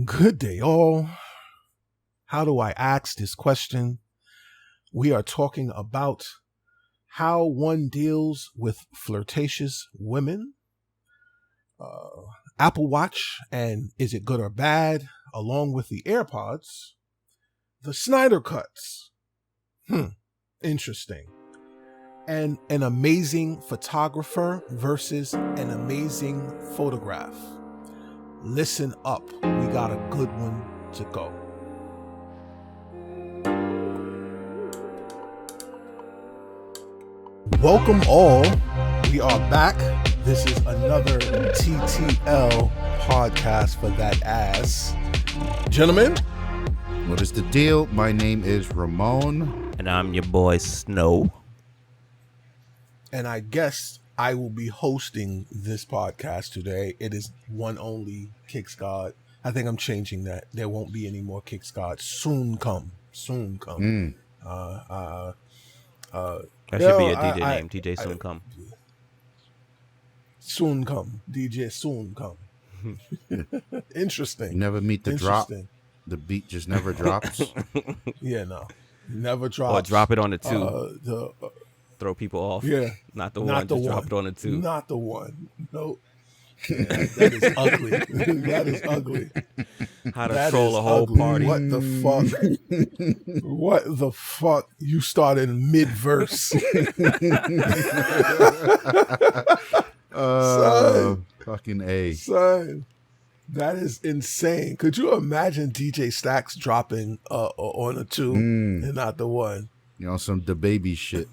Good day, all. How do I ask this question? We are talking about how one deals with flirtatious women, Apple Watch, and is it good or bad, along with the AirPods, the Snyder Cuts. Interesting. And an amazing photographer versus an amazing photograph. Listen up. We got a good one to go. Welcome all. We are back. This is another TTL podcast for that ass. Gentlemen. What is the deal? My name is Ramon. And I'm your boy Snow. And I guess I will be hosting this podcast today. It is one only Kicks God. I think I'm changing that. There won't be any more Kicks God. Soon come. Soon come. That should be a DJ name. DJ Soon Come. Soon come. DJ Soon come. Interesting. You never meet the drop. The beat just never drops. Yeah, no. Never drops. Or drop it on the two. Throw people off. Yeah. Not the one. Just drop it on the two. Not the one. Nope. Yeah, that is ugly. That is ugly. How to troll a whole party. What the fuck? What the fuck? You started mid-verse. Fucking A. Son, that is insane. Could you imagine DJ Stacks dropping on a two and not the one? You know, some DaBaby shit.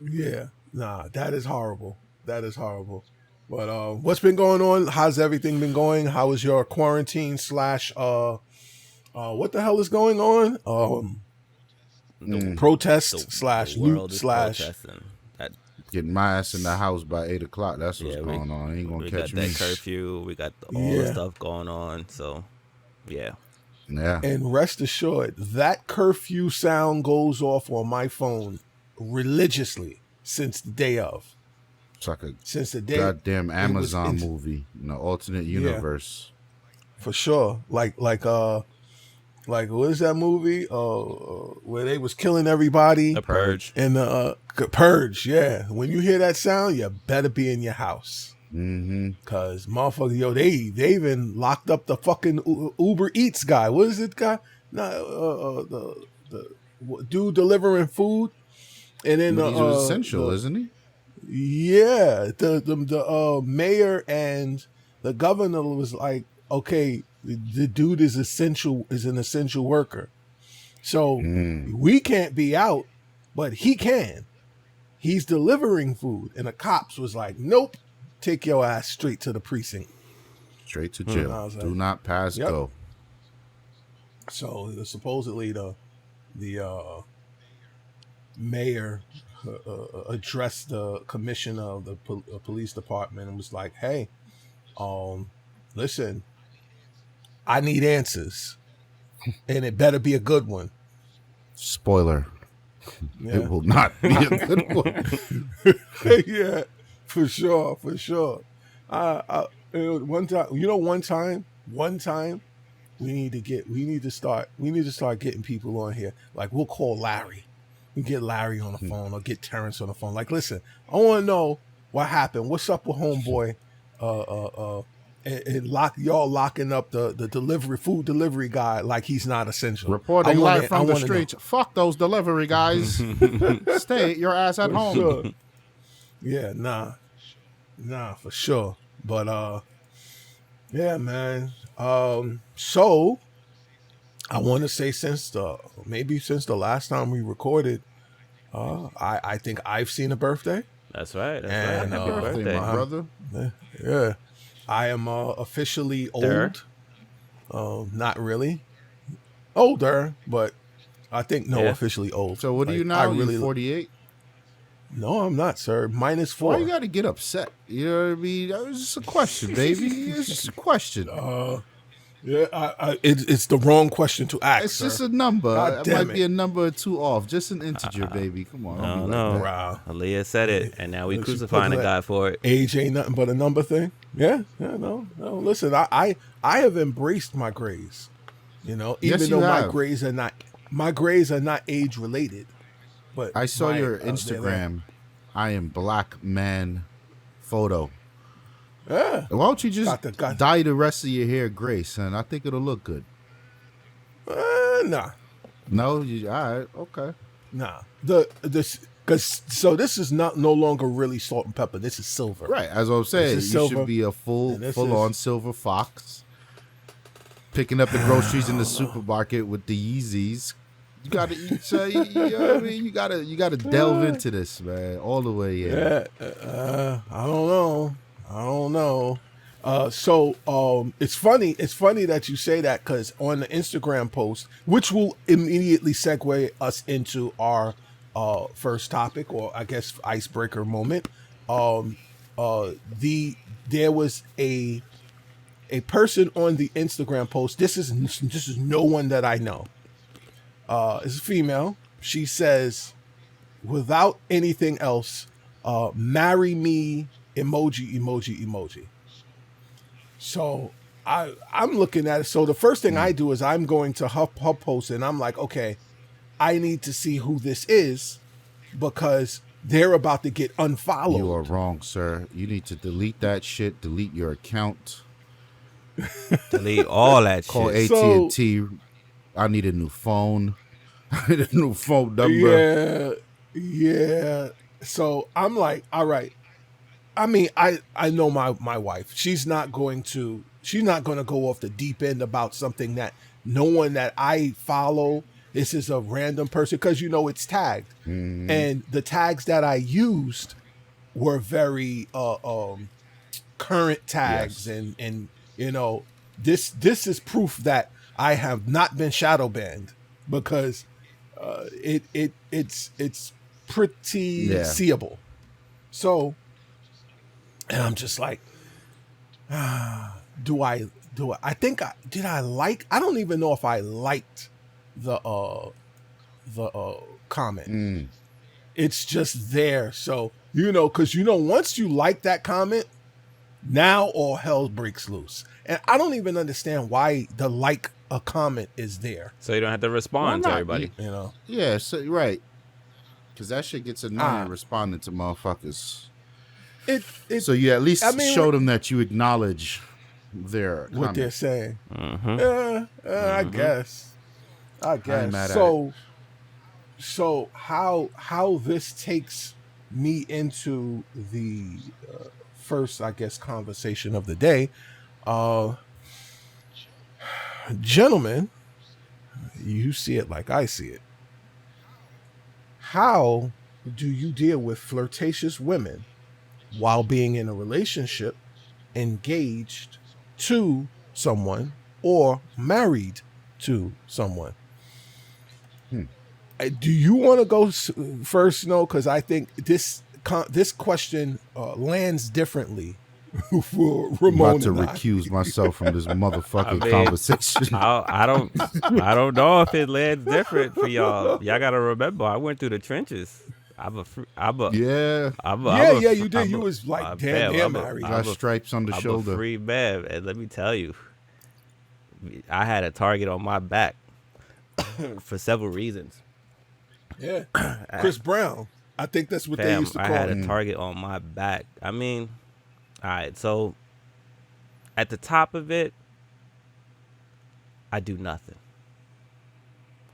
Yeah. Nah, that is horrible. That is horrible. But what's been going on? How's everything been going? How is your quarantine / what the hell is going on? Protest / loot / getting my ass in the house by 8 o'clock. That's what's going on. Ain't gonna catch me. We got that curfew. We got all the stuff going on. So, yeah. Yeah. And rest assured, that curfew sound goes off on my phone religiously since the day of. It's like a since the day goddamn Amazon movie in the alternate universe. Yeah, for sure. Like what is that movie? Where they was killing everybody. The Purge. And the Purge, yeah. When you hear that sound, you better be in your house. Cause motherfucker, they even locked up the fucking Uber Eats guy. What is it guy? The dude delivering food. And then he's essential, isn't he? Yeah, the mayor and the governor was like, okay, the dude is an essential worker, so we can't be out, but he can. He's delivering food, and the cops was like, nope, take your ass straight to the precinct, straight to jail. Like, do not pass go. So supposedly the mayor addressed the commissioner of the police department and was like, hey, listen, I need answers, and it better be a good one. Spoiler, it will not be a good one. Yeah, for sure. One time we need to start getting people on here. Like, we'll call Larry. We get Larry on the phone or get Terrence on the phone. Like, listen, I want to know what happened. What's up with homeboy? And y'all locking up the food delivery guy like he's not essential. Reporting live from the streets. Fuck those delivery guys. Stay your ass at home. Sure. Yeah, nah, for sure. But yeah, man. So I want to say since the last time we recorded, I think I've seen a birthday. That's right. Happy birthday, my brother. Yeah, I am officially old. Not really older, but I think officially old. So what are you now? Really 48? No, I'm not, sir. -4. Why you got to get upset? You know what I mean? It's just a question, baby. It's just a question. Yeah, it's the wrong question to ask. It's just a number. It might be a number or two off. Just an integer, baby. Come on. No. Aaliyah said it, and now we crucifying the guy for it. Age ain't nothing but a number thing. Yeah, no. Listen, I have embraced my grays. You know, Yes, even you though have. my grays are not age related, but I saw my your they're there. Instagram. I am black man photo. Yeah, Why don't you just got dye the rest of your hair gray, son? I think it'll look good. nah. No, all right, okay. Nah, this because so this is not no longer really salt and pepper. This is silver. Right, as I was This saying, is you should silver, be a and this full on is silver fox, picking up the groceries in I the don't know. supermarket with the Yeezys. You gotta eat, so you know what I mean. You gotta delve into this, man, all the way in. Yeah, I don't know. I don't know. It's funny. It's funny that you say that because on the Instagram post, which will immediately segue us into our first topic, or I guess icebreaker moment. Um, there was a person on the Instagram post. This is no one that I know. It's a female. She says, without anything else, marry me, emoji, emoji, emoji. So I'm looking at it. So the first thing I do is I'm going to her post and I'm like, okay, I need to see who this is because they're about to get You are unfollowed. wrong, sir. You need to delete that shit. Delete your account. Delete all that Call shit. AT&T. I need a new phone. I need a new phone number. Yeah, yeah. So I'm like, all right. I mean, I know my wife. She's not going to go off the deep end about something that no one that I follow. This is a random person because it's tagged, and the tags that I used were very current tags, Yes. and this is proof that I have not been shadow banned because it's pretty Yeah. seeable. So, and I'm just like, do I I think I don't even know if I liked the comment. It's just there. So, cuz once you like that comment, now all hell breaks loose. And I don't even understand why the like a comment is there. So you don't have to Why respond to not? everybody. Yeah, so, right. Because that shit gets annoying Ah, responding to motherfuckers. it So you at I least mean show them that you acknowledge their what they're comment. saying. Mm-hmm. I guess. I I ain't guess. mad at it. So how this takes me into the first, I guess, conversation of the day. Uh, Gentlemen, you see it like I see it. How do you deal with flirtatious women while being in a relationship, engaged to someone, or married to someone? Do you want to go first? No, because I think this question lands differently for I'm Ramon about to and I. recuse myself from this motherfucking I mean, conversation. I don't know if it lands different for y'all. Y'all gotta remember, I went through the trenches. Yeah. Yeah, you did. You was like damn near married. Got stripes on the I'm a shoulder. free man, and let me tell you, I had a target on my back for several reasons. Yeah, Chris Brown. I think that's what they Fam, used to I call had him. a target on my back. I mean, all right, so at the top of it, I do nothing,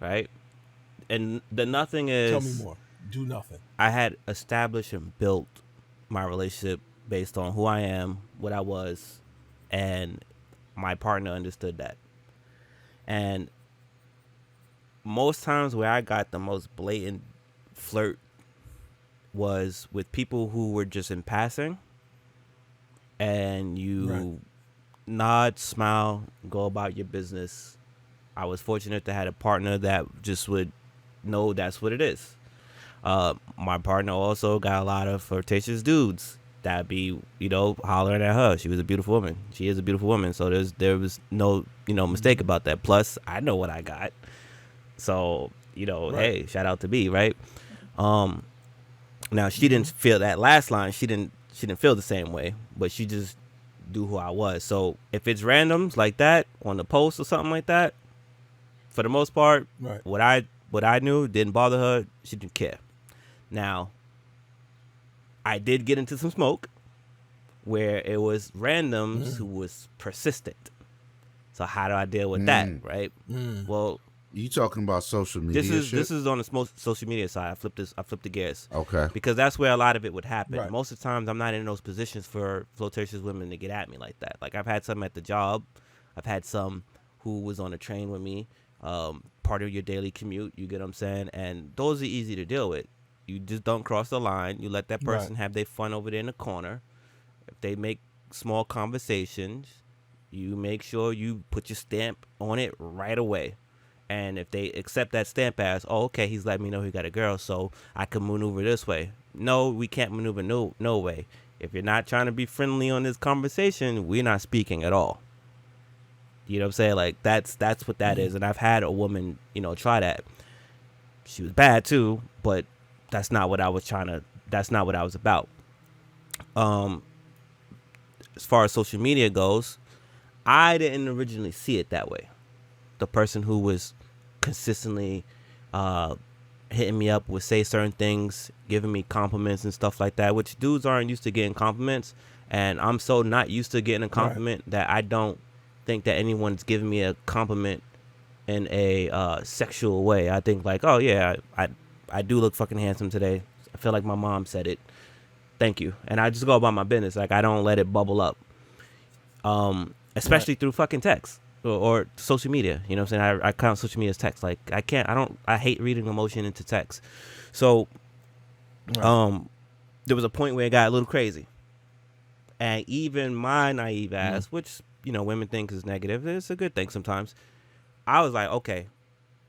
right? And the nothing is, Tell me more. Do nothing. I had established and built my relationship based on who I am, what I was, and my partner understood that. And most times where I got the most blatant flirt was with people who were just in passing, and you nod, smile, go about your business. I was fortunate to have a partner that just would know that's what it is. My partner also got a lot of flirtatious dudes that be, hollering at her. She was a beautiful woman. She is a beautiful woman. So there was no, mistake about that. Plus, I know what I got. So, hey, shout out to B, right? Now she didn't feel that last line. She didn't feel the same way, but she just do who I was. So if it's randoms like that on the post or something like that, for the most part, Right. what I knew didn't bother her. She didn't care. Now, I did get into some smoke where it was randoms who was persistent. So how do I deal with that, right? Well, You talking about social media? this is on the social media side. I flipped the gears. Okay. Because that's where a lot of it would happen. Right. Most of the times, I'm not in those positions for flirtatious women to get at me like that. Like I've had some at the job. I've had some who was on a train with me. Part of your daily commute. You get what I'm saying? And those are easy to deal with. You just don't cross the line. You let that person have their fun over there in the corner. If they make small conversations, you make sure you put your stamp on it right away. And if they accept that stamp as, oh, okay, he's letting me know he got a girl, so I can maneuver this way. No, we can't maneuver no way. If you're not trying to be friendly on this conversation, we're not speaking at all. You know what I'm saying? Like that's what that is. And I've had a woman, try that. She was bad too, but that's not what I was that's not what I was about. As far as social media goes, I didn't originally see it that way. The person who was consistently hitting me up would say certain things, giving me compliments and stuff like that, which dudes aren't used to getting compliments. And I'm so not used to getting a compliment that I don't think that anyone's giving me a compliment in a sexual way. I think like, oh yeah, I do look fucking handsome today. I feel like my mom said it. Thank you. And I just go about my business. Like I don't let it bubble up. Especially through fucking text or social media. You know what I'm saying? I count social media as text. Like I hate reading emotion into text. So there was a point where it got a little crazy. And even my naive ass, which, women think is negative, it's a good thing sometimes. I was like, okay,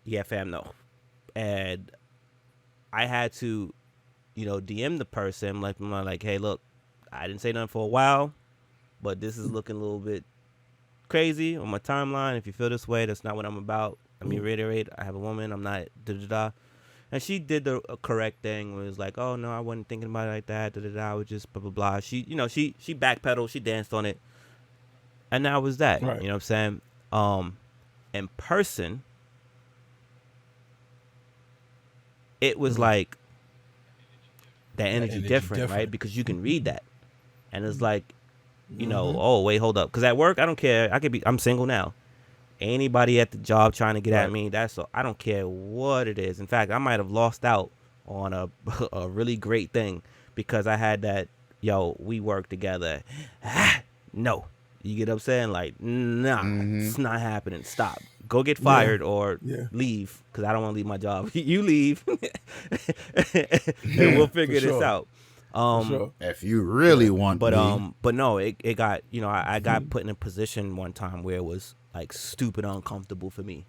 yeah, fam, no. And I had to, DM the person, like, hey, look, I didn't say nothing for a while, but this is looking a little bit crazy on my timeline. If you feel this way, that's not what I'm about. Let me reiterate, I have a woman, I'm not da-da-da. And she did the correct thing. Where it was like, oh, no, I wasn't thinking about it like that, da-da-da. I was just blah, blah, blah. She, she backpedaled, she danced on it. And that was that. Right. You know what I'm saying? In person, it was like that energy different, right? Because you can read that. And it's like, oh, wait, hold up. Because at work, I don't care. I'm single now. Anybody at the job trying to get at me, I don't care what it is. In fact, I might have lost out on a really great thing because I had that, we work together. No. You get what I'm saying? Like, nah, it's not happening. Stop. Go get fired or leave because I don't want to leave my job. You leave and we'll figure this out. If you really want me. But no, it got, I got put in a position one time where it was like stupid uncomfortable for me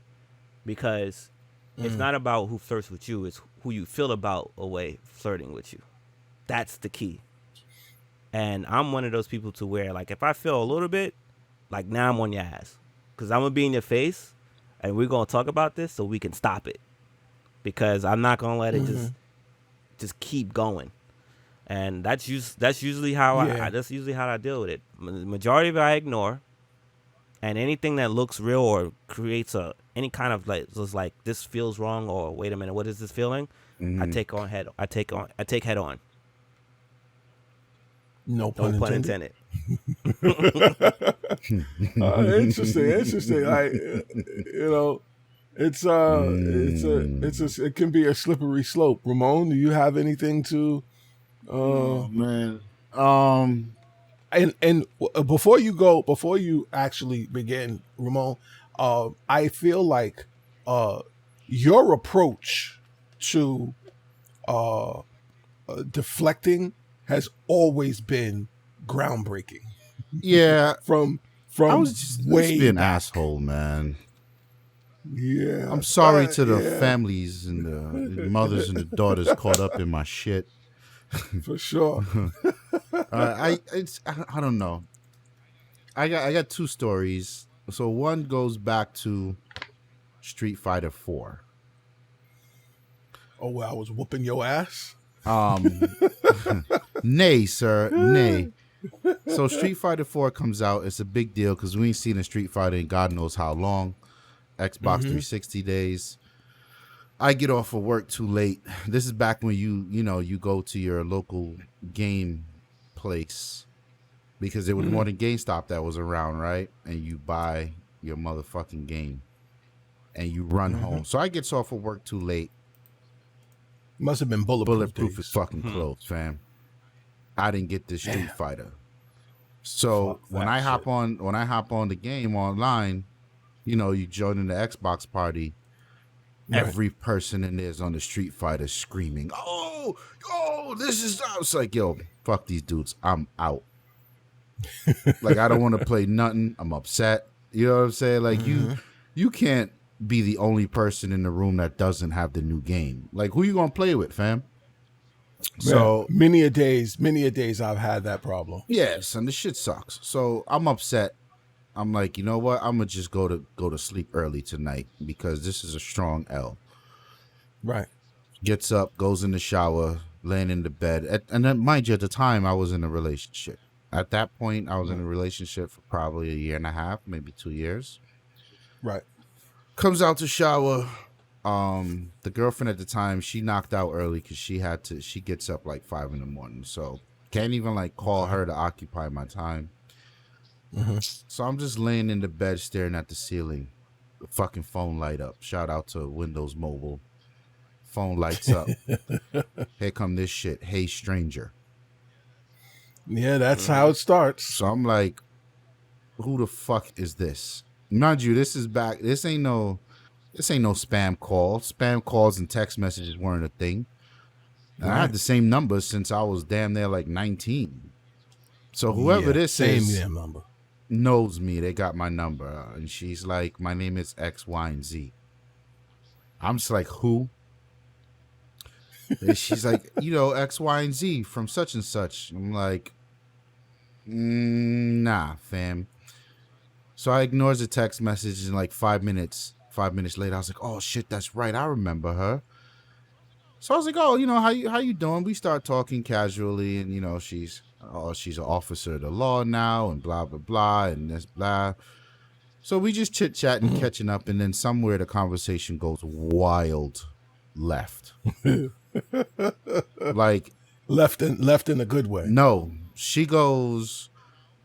because it's not about who flirts with you. It's who you feel about a way flirting with you. That's the key. And I'm one of those people to where, like, if I feel a little bit, like, now I'm on your ass. Because I'm going to be in your face, and we're going to talk about this so we can stop it. Because I'm not going to let it just keep going. And that's usually how that's usually how I deal with it. Majority of it I ignore. And anything that looks real or creates any kind of, like, just like, this feels wrong, or wait a minute, what is this feeling? I take head on. No pun intended. Interesting. It can be a slippery slope. Ramon, do you have anything to? Oh man. And before you actually begin, Ramon, I feel like your approach to deflecting has always been groundbreaking. Yeah. From I was just being an asshole, man. Yeah. I'm sorry to the families and the mothers and the daughters caught up in my shit. For sure. I don't know. I got two stories. So one goes back to Street Fighter 4. Oh, well, I was whooping your ass? Nay, sir, nay. So Street Fighter 4 comes out. It's a big deal because we ain't seen a Street Fighter in God knows how long. Xbox 360 days. I get off of work too late. This is back when you go to your local game place because there was more than GameStop that was around, right? And you buy your motherfucking game and you run home. So I gets off of work too late. Must have been bulletproof Is fucking closed, fam. I didn't get this Street Fighter. So when I hop on the game online, you join in the Xbox party. Right. Every person in there is on the Street Fighter screaming, "Oh, this is." I was like, "Yo, fuck these dudes. I'm out." Like I don't want to play nothing. I'm upset. You know what I'm saying? Like you can't be the only person in the room that doesn't have the new game. Like who you gonna play with, fam? So many a days I've had that problem. Yes, and the shit sucks. So I'm upset. I'm like, you know what? I'm gonna just go to sleep early tonight because this is a strong L. Right. Gets up, goes in the shower, laying in the bed, and then mind you, at the time I was in a relationship. At that point, I was in a relationship for probably a year and a half, maybe 2 years. Right. Comes out to shower. The girlfriend at the time, she knocked out early because she gets up like 5 a.m. So can't even like call her to occupy my time. So I'm just laying in the bed staring at the ceiling. The fucking phone light up. Shout out to Windows Mobile. Phone lights up. Here come this shit. Hey, stranger. Yeah, that's how it starts. So I'm like, who the fuck is this? Mind you, this is back. This ain't no spam call. Spam calls and text messages weren't a thing. And I had the same number since I was damn near like 19. So whoever this is, same number, knows me. They got my number. And she's like, my name is X, Y, and Z. I'm just like, who? And she's like, X, Y, and Z from such and such. I'm like, nah, fam. So I ignores the text message in like 5 minutes. 5 minutes later, I was like, oh shit, that's right. I remember her. So I was like, oh, how you doing? We start talking casually, and she's an officer of the law now, and blah blah blah, and this blah. So we just chit chatting, catching up, and then somewhere the conversation goes wild left. Like left in a good way. No, she goes,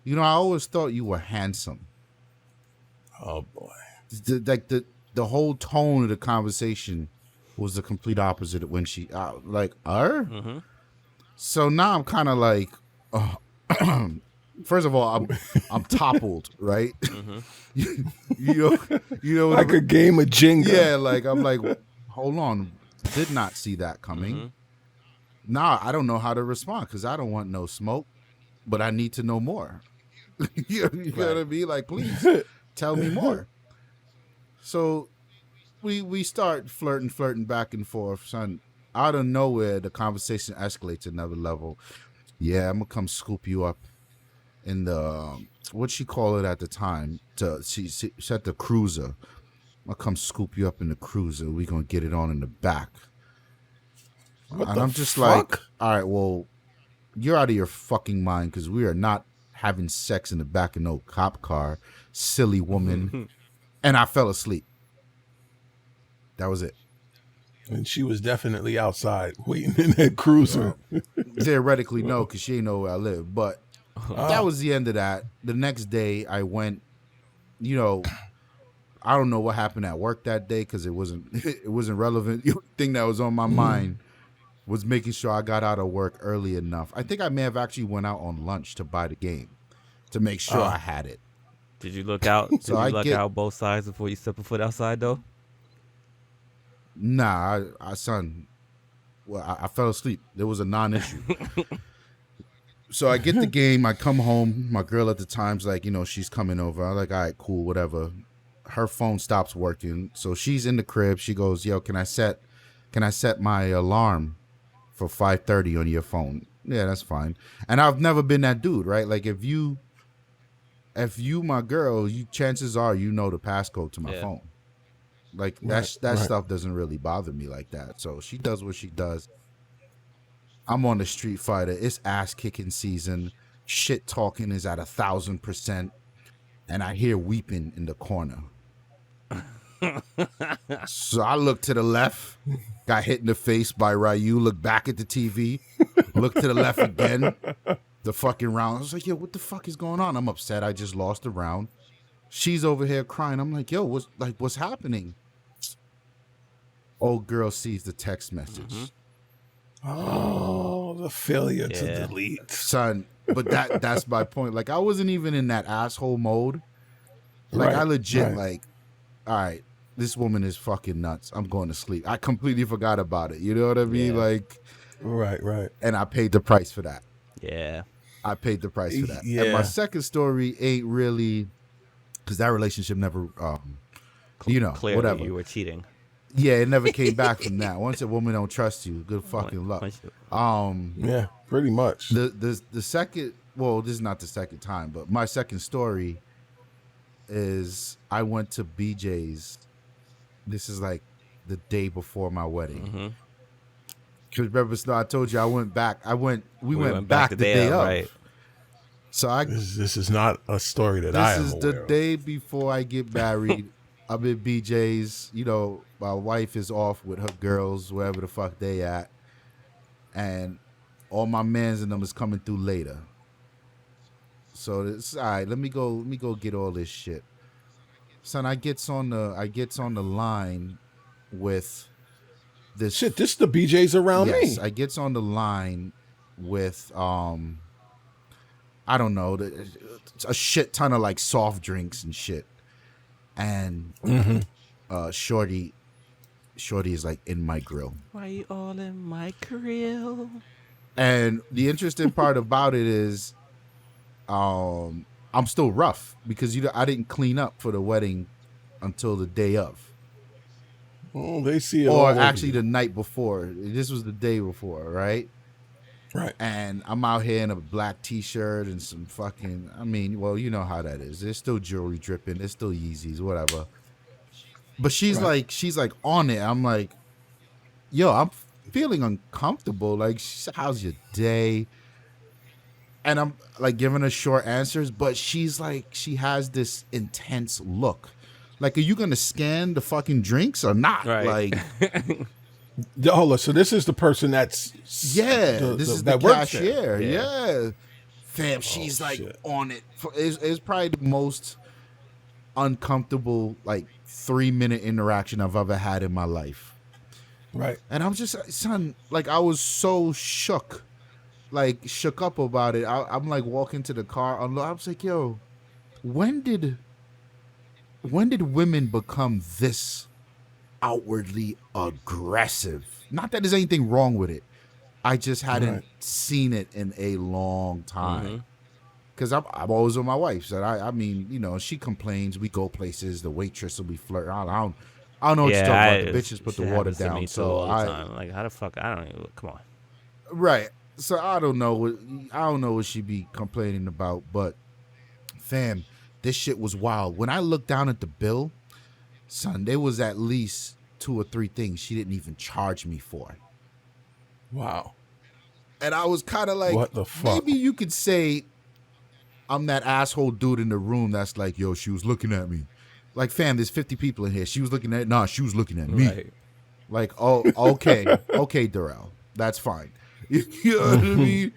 I always thought you were handsome. Oh boy! The whole tone of the conversation was the complete opposite of when she So now I'm kind of like, first of all, I'm toppled, right? Like a game of Jenga. Yeah, like I'm like, hold on, did not see that coming. Nah, I don't know how to respond because I don't want no smoke, but I need to know more. you gotta be like, please tell me more. So we start flirting back and forth, son. Out of nowhere, the conversation escalates to another level. Yeah, I'm gonna come scoop you up in the what she call it at the time. She said the cruiser. I'll come scoop you up in the cruiser. We gonna get it on in the back. What and the I'm just fuck? like, all right, well, you're out of your fucking mind because we are not having sex in the back of no cop car, silly woman. And I fell asleep. That was it. And she was definitely outside waiting in that cruiser. Theoretically, no, because she ain't know where I live. But that was the end of that. The next day, I went, I don't know what happened at work that day because it wasn't relevant. The thing that was on my mind was making sure I got out of work early enough. I think I may have actually went out on lunch to buy the game to make sure I had it. Did you look out? Did you look out both sides before you step a foot outside, though? Nah, I fell asleep. There was a non-issue. So I get the game. I come home. My girl at the time's like, she's coming over. I'm like, all right, cool, whatever. Her phone stops working. So she's in the crib. She goes, yo, can I set my alarm for 5:30 on your phone? Yeah, that's fine. And I've never been that dude, right? Like if you my girl, chances are the passcode to my phone. Like that stuff doesn't really bother me like that. So she does what she does. I'm on the Street Fighter. It's ass kicking season. Shit talking is at 1,000%, and I hear weeping in the corner. So I look to the left, got hit in the face by Ryu, look back at the TV, look to the left again, the fucking round. I was like, yo, what the fuck is going on? I'm upset. I just lost the round. She's over here crying. I'm like, yo, what's happening? Old girl sees the text message. Oh, the failure to delete. Son, but that's my point. Like, I wasn't even in that asshole mode. Like, I legit, like, all right, this woman is fucking nuts. I'm going to sleep. I completely forgot about it. You know what I mean? Yeah. Like, right. And I paid the price for that. Yeah. I paid the price for that. Yeah. And my second story ain't really, because that relationship never, Clearly whatever. you were cheating. Yeah, it never came back from that. Once a woman don't trust you, good fucking luck. Yeah, pretty much. The second, well, this is not the second time, but my second story is I went to BJ's. This is like the day before my wedding. Because remember, I told you I went back. We went back the day of. Right. So this is not a story that I am aware of. This is the day before I get married. I'm in BJ's. You know, my wife is off with her girls, wherever the fuck they at, and all my mans and them is coming through later. So it's all right. Let me go get all this shit. Son, I gets on the line with this shit. This is the BJ's around me. Yes, I gets on the line with I don't know, a shit ton of like soft drinks and shit. And Shorty is like in my grill. Why you all in my grill? And the interesting part about it is I'm still rough because I didn't clean up for the wedding until the day of. Oh, they see it. Or actually the night before. This was the day before, right? Right. And I'm out here in a black t-shirt and some fucking, I mean, well, you know how that is. There's still jewelry dripping. There's still Yeezys, whatever. But she's like on it. I'm like, yo, I'm feeling uncomfortable. Like, how's your day? And I'm like giving her short answers, but she's like, she has this intense look. Like, are you going to scan the fucking drinks or not? Right. Like, hold on. So this is the person that's this is the cashier. Yeah. Fam, she's like shit. on it. It's probably the most uncomfortable like 3-minute interaction I've ever had in my life. Right. And I'm just, son, like I was so shook up about it. I'm like walking to the car. I was like, yo, when did women become this outwardly aggressive? Not that there's anything wrong with it. I just hadn't seen it in a long time. Because I'm always with my wife. So I mean, you know, she complains. We go places. The waitress will be flirting. I don't know what you're talking about. The bitches put the water down. So all the time. Like, how the fuck? I don't even. Come on. Right. So I don't know what she be complaining about. But fam, this shit was wild. When I looked down at the bill, son, there was at least 2 or 3 things she didn't even charge me for. Wow. And I was kind of like, what the fuck? Maybe you could say I'm that asshole dude in the room that's like, yo, she was looking at me. Like, fam, there's 50 people in here. She was looking at, she was looking at me. Right. Like, oh, okay, Darrell, that's fine. You know what I mean?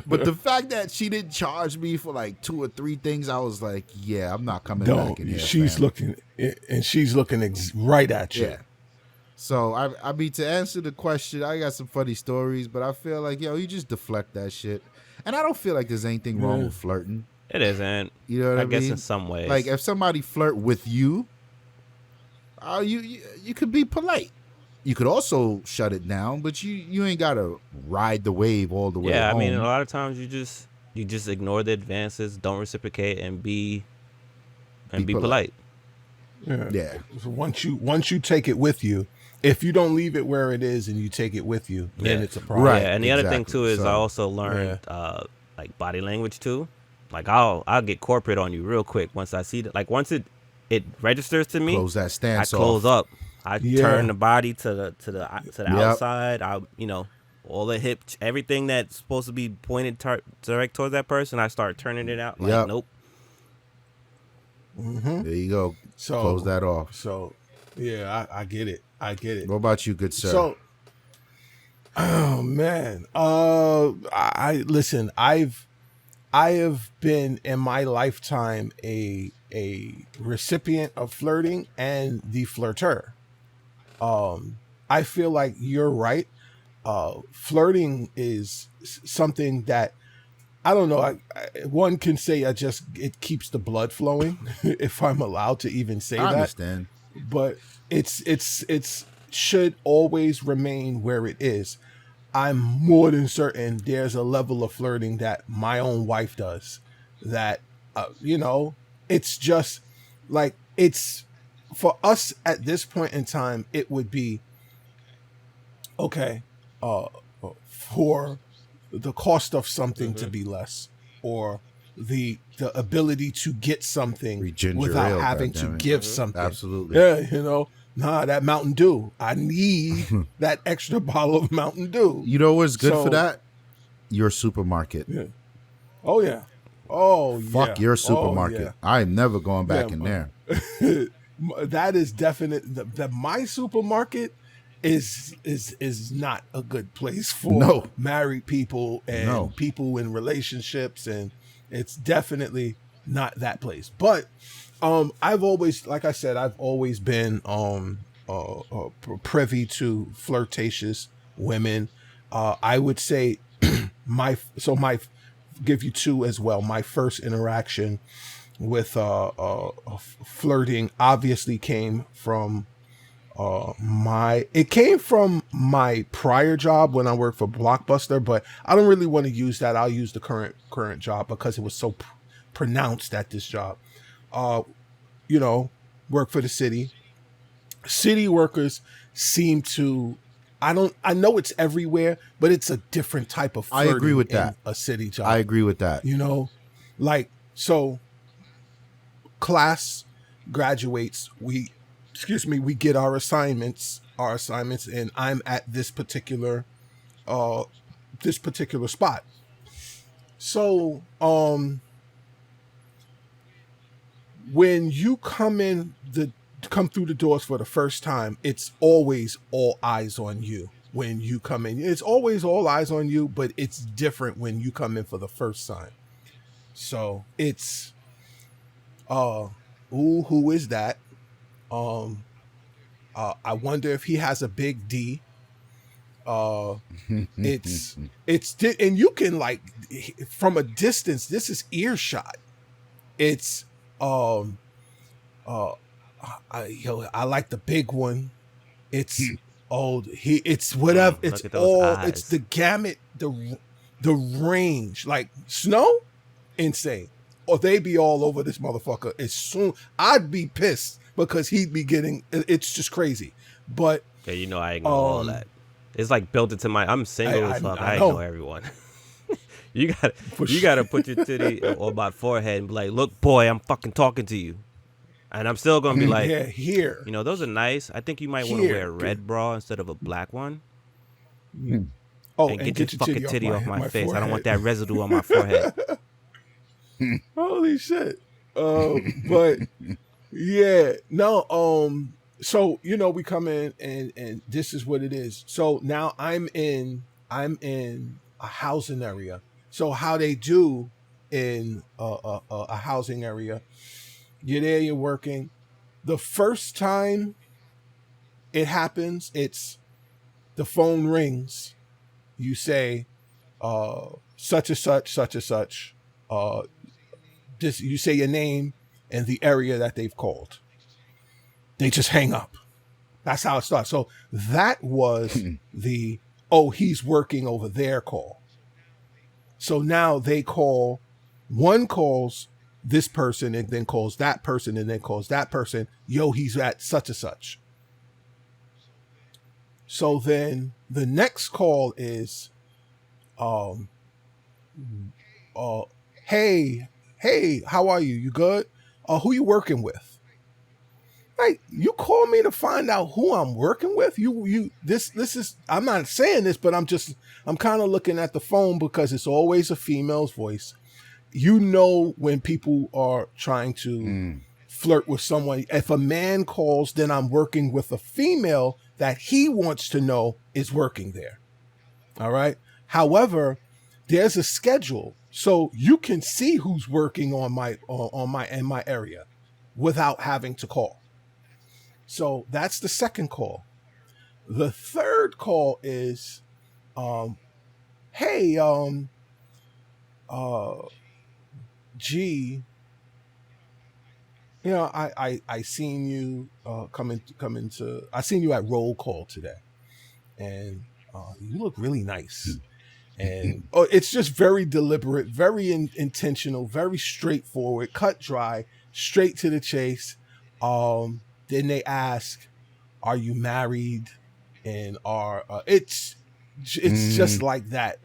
But the fact that she didn't charge me for like 2 or 3 things, I was like, yeah, I'm not coming back in here. She's looking, and she's looking right at you. Yeah. So I mean, to answer the question, I got some funny stories, but I feel like, yo, you just deflect that shit. And I don't feel like there's anything wrong with flirting. It isn't. You know what I mean? I guess in some ways. Like, if somebody flirt with you, you could be polite. You could also shut it down, but you ain't gotta ride the wave all the way home. Yeah, I mean, a lot of times you just ignore the advances, don't reciprocate, and be polite. Yeah. So once you take it with you, if you don't leave it where it is and you take it with you, then it's a problem. Right. Yeah, and the other thing too is I also learned like body language too. Like I'll get corporate on you real quick once I see that. Like once it registers to me, close that stance. I close up. I turn the body to the outside. I all the hip, everything that's supposed to be pointed direct towards that person, I start turning it out. Like, Yep. nope. Mm-hmm. There you go. So Close that off. So, yeah, I get it. I get it. What about you, good sir? So, oh man, I listen. I have been in my lifetime a recipient of flirting and the flirter. I feel like you're right. Flirting is something that I don't know. One can say it keeps the blood flowing, if I'm allowed to even say I that. understand. But it's should always remain where it is. I'm more than certain there's a level of flirting that my own wife does that, it's just like, it's for us at this point in time, it would be okay, for the cost of something to be less, or the ability to get something without having to give something. Absolutely. Yeah, that Mountain Dew. I need that extra bottle of Mountain Dew. You know what's good for that? Your supermarket. Yeah. Oh yeah. Oh yeah. Fuck your supermarket. Oh, yeah. I'm never going back in there. That is definite. My supermarket is not a good place for married people and people in relationships, and it's definitely not that place. But I've always, like I said, I've always been privy to flirtatious women. I would say give you two as well. My first interaction with flirting obviously came from my prior job when I worked for Blockbuster, but I don't really want to use that. I'll use the current job because it was so pronounced at this job. Work for the city. City workers seem to, I know it's everywhere, but it's a different type of flirting. I agree with that. A city job. I agree with that. So class graduates, we get our assignments, and I'm at this particular spot. So, when you come through the doors for the first time, it's always all eyes on you. When you come in, it's always all eyes on you, but it's different when you come in for the first time. So it's, who is that? I wonder if he has a big D. It's and you can, like, from a distance, this is earshot. It's I like the big one. It's it's whatever. It's all eyes. It's the gamut, the range. Like Snow, insane. Or they be all over this motherfucker as soon. I'd be pissed because he'd be getting. It's just crazy. But yeah, I ignore all that. It's like built into my. I'm single as fuck. I ignore everyone. You gotta put your titty on my forehead and be like, "Look, boy, I'm fucking talking to you," and I'm still gonna be like, "Yeah, here." Those are nice. I think you might want to wear a red bra instead of a black one. Oh, and get your fucking titty off my face. Forehead. I don't want that residue on my forehead. Holy shit! But yeah, no. So we come in and this is what it is. So now I'm in a housing area. So how they do in a housing area, you're there, you're working. The first time it happens, it's the phone rings. You say, such and such, such and such. You say your name and the area that they've called. They just hang up. That's how it starts. So that was he's working over there call. So now one calls this person and then calls that person and then calls that person. Yo, he's at such and such. So then the next call is, hey, how are you? You good? Who you working with? Like, you call me to find out who I'm working with? This is, I'm not saying this, but I'm kind of looking at the phone because it's always a female's voice. You know when people are trying to flirt with someone. If a man calls, then I'm working with a female that he wants to know is working there. All right. However, there's a schedule, so you can see who's working on my area without having to call. So that's the second call. The third call is, hey, G, you know, I seen you coming to. I seen you at roll call today, and you look really nice. And it's just very deliberate, very intentional, very straightforward, cut dry, straight to the chase. Then they ask, "Are you married?" And it's just like that.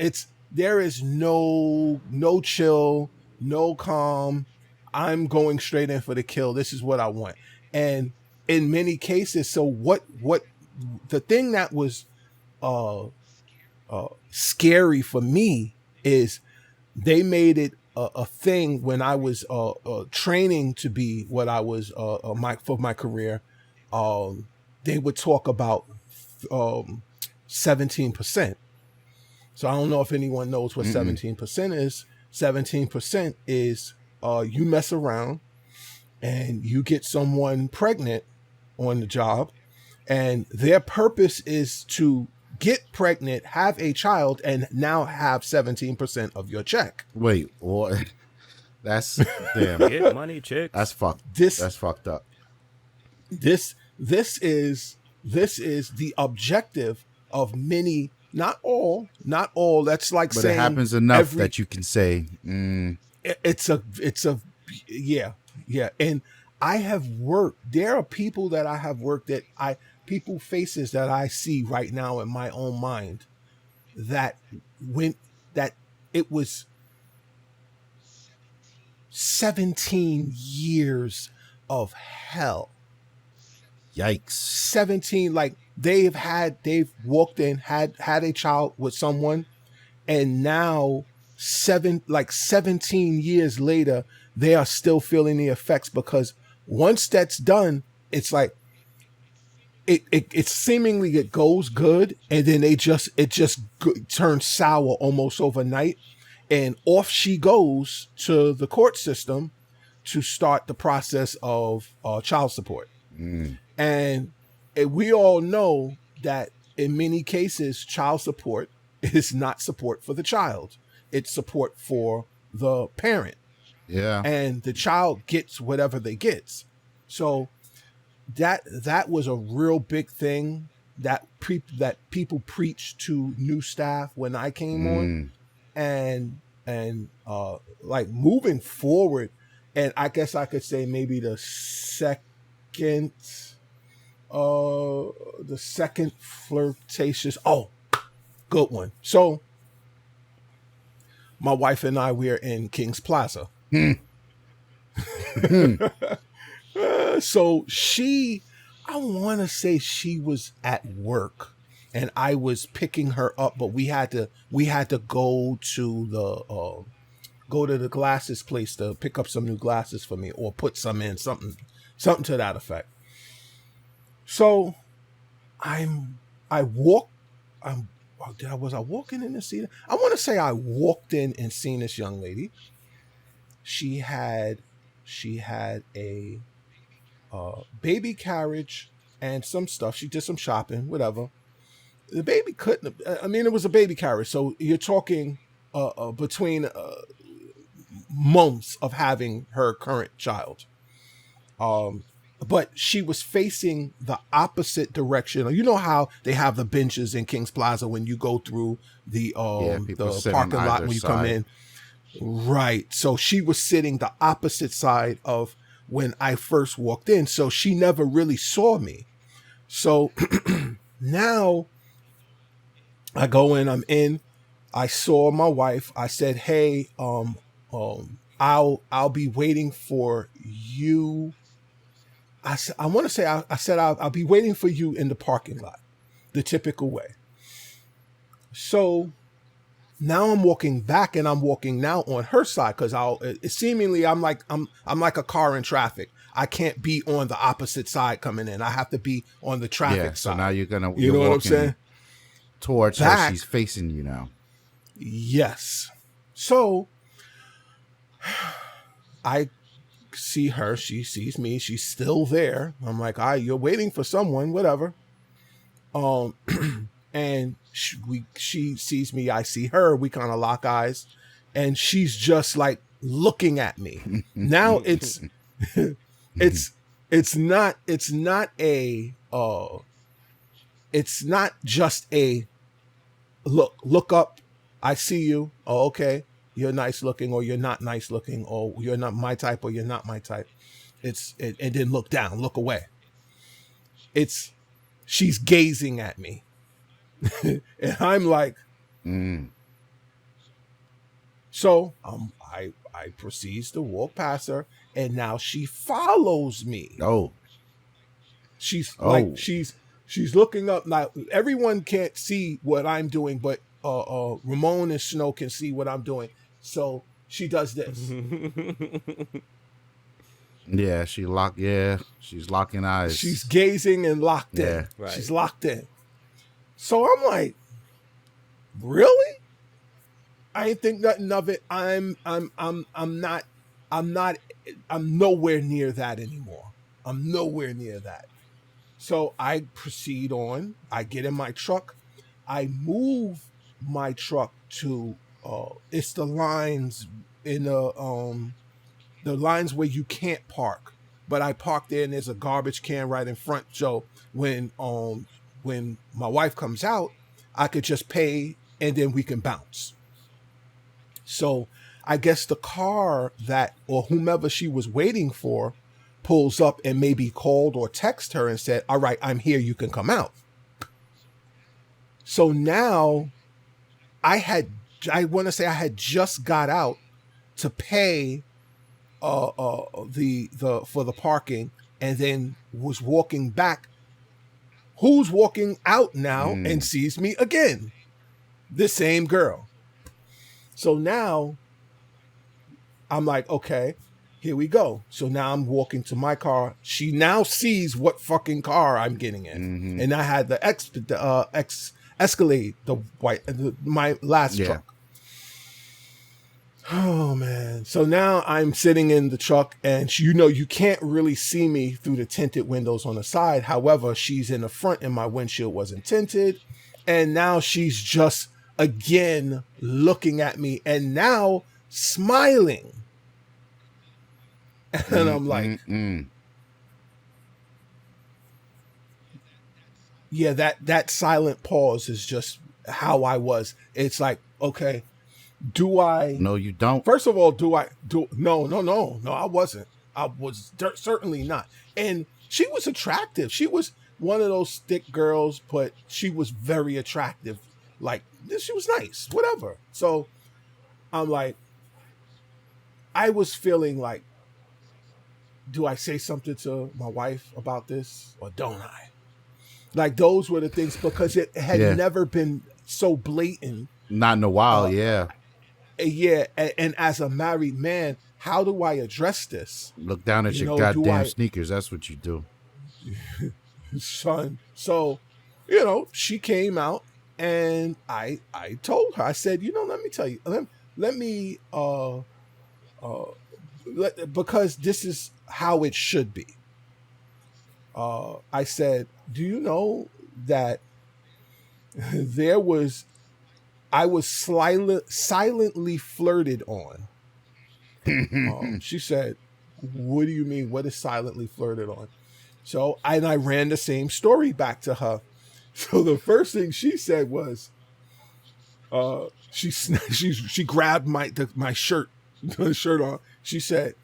There is no chill, no calm. I'm going straight in for the kill. This is what I want. And in many cases, so what the thing that was scary for me is they made it a thing when I was training to be what I was for my career. They would talk about 17%. So I don't know if anyone knows what 17% is. 17% is you mess around and you get someone pregnant on the job, and their purpose is to get pregnant, have a child, and now have 17% of your check. Wait, what? That's damn. Get money, chicks. That's fucked. That's fucked up. This is the objective of many, not all. That's like but saying it happens enough that you can say it's a yeah. And I have worked. There are people that I have worked that people faces that I see right now in my own mind that it was 17 years of hell. Yikes. 17, like they've walked in, had a child with someone, and now 17 years later, they are still feeling the effects, because once that's done, it's like it seemingly it goes good, and then it just turns sour almost overnight, and off she goes to the court system to start the process of child support. And we all know that in many cases, child support is not support for the child. It's support for the parent. Yeah. And the child gets whatever they get. So that was a real big thing that people preached to new staff when I came on. And like moving forward, and I guess I could say maybe the second Flirtatious. Oh, good one. So my wife and I, we're in King's Plaza. So I want to say she was at work and I was picking her up, but we had to go to the glasses place to pick up some new glasses for me, or put some in, something to that effect. So was I walking in to see her? I want to say I walked in and seen this young lady. She had a baby carriage and some stuff. She did some shopping, whatever. The baby couldn't. I mean, it was a baby carriage, so you're talking between months of having her current child. But she was facing the opposite direction. You know how they have the benches in King's Plaza when you go through the parking lot when you come in. Right. So she was sitting the opposite side of when I first walked in. So she never really saw me. So now I go in, I'm in. I saw my wife. I said, "Hey, I'll be waiting for you." I want to say I said I'll be waiting for you in the parking lot, the typical way. So now I'm walking back, and I'm walking now on her side because seemingly I'm like a car in traffic. I can't be on the opposite side coming in. I have to be on the traffic side. So now you're you know what I'm saying? Towards back, her, she's facing you now. Yes. So I see her, she sees me, she's still there. I'm like, you're waiting for someone, whatever. And she sees me, I see her, we kind of lock eyes, and she's just like looking at me. Now it's not just a look up, I see you, oh okay, you're nice looking or you're not nice looking, or you're not my type or you're not my type. And then look down, look away. She's gazing at me. And I'm like, So I proceeds to walk past her, and now she follows me. Oh. She's looking up. Now everyone can't see what I'm doing, but Ramon and Snow can see what I'm doing. So she does this. Yeah, she's locking eyes. She's gazing and locked in. Right. She's locked in. So I'm like, really? I ain't think nothing of it. I'm nowhere near that anymore. I'm nowhere near that. So I proceed on. I get in my truck. I move my truck to it's the lines in the lines where you can't park. But I park there, and there's a garbage can right in front. So when my wife comes out, I could just pay, and then we can bounce. So I guess the car or whomever she was waiting for pulls up and maybe called or texted her and said, all right, I'm here, you can come out. So now I want to say I had just got out to pay for the parking, and then was walking back. Who's walking out now and sees me again? The same girl. So now I'm like, okay, here we go. So now I'm walking to my car. She now sees what fucking car I'm getting in. And I had the Escalade, the white, my last truck. Oh man. So now I'm sitting in the truck, and you can't really see me through the tinted windows on the side. However, she's in the front and my windshield wasn't tinted. And now she's just again looking at me, and now smiling. And I'm like, yeah, that silent pause is just how I was. It's like, okay, do I? No, you don't. First of all, no, I wasn't. I was certainly not. And she was attractive. She was one of those thick girls, but she was very attractive. Like, she was nice, whatever. So I'm like, I was feeling like, do I say something to my wife about this or don't I? Like, those were the things, because it had never been so blatant. Not in a while, yeah. Yeah, and as a married man, how do I address this? Look down at your goddamn sneakers. That's what you do. Son. So, she came out, and I told her, I said, let me tell you, because this is how it should be. I said, do you know that I was silently flirted on? She said, what do you mean? What is silently flirted on? So I ran the same story back to her. So the first thing she said was, she grabbed my shirt, the shirt on. She said,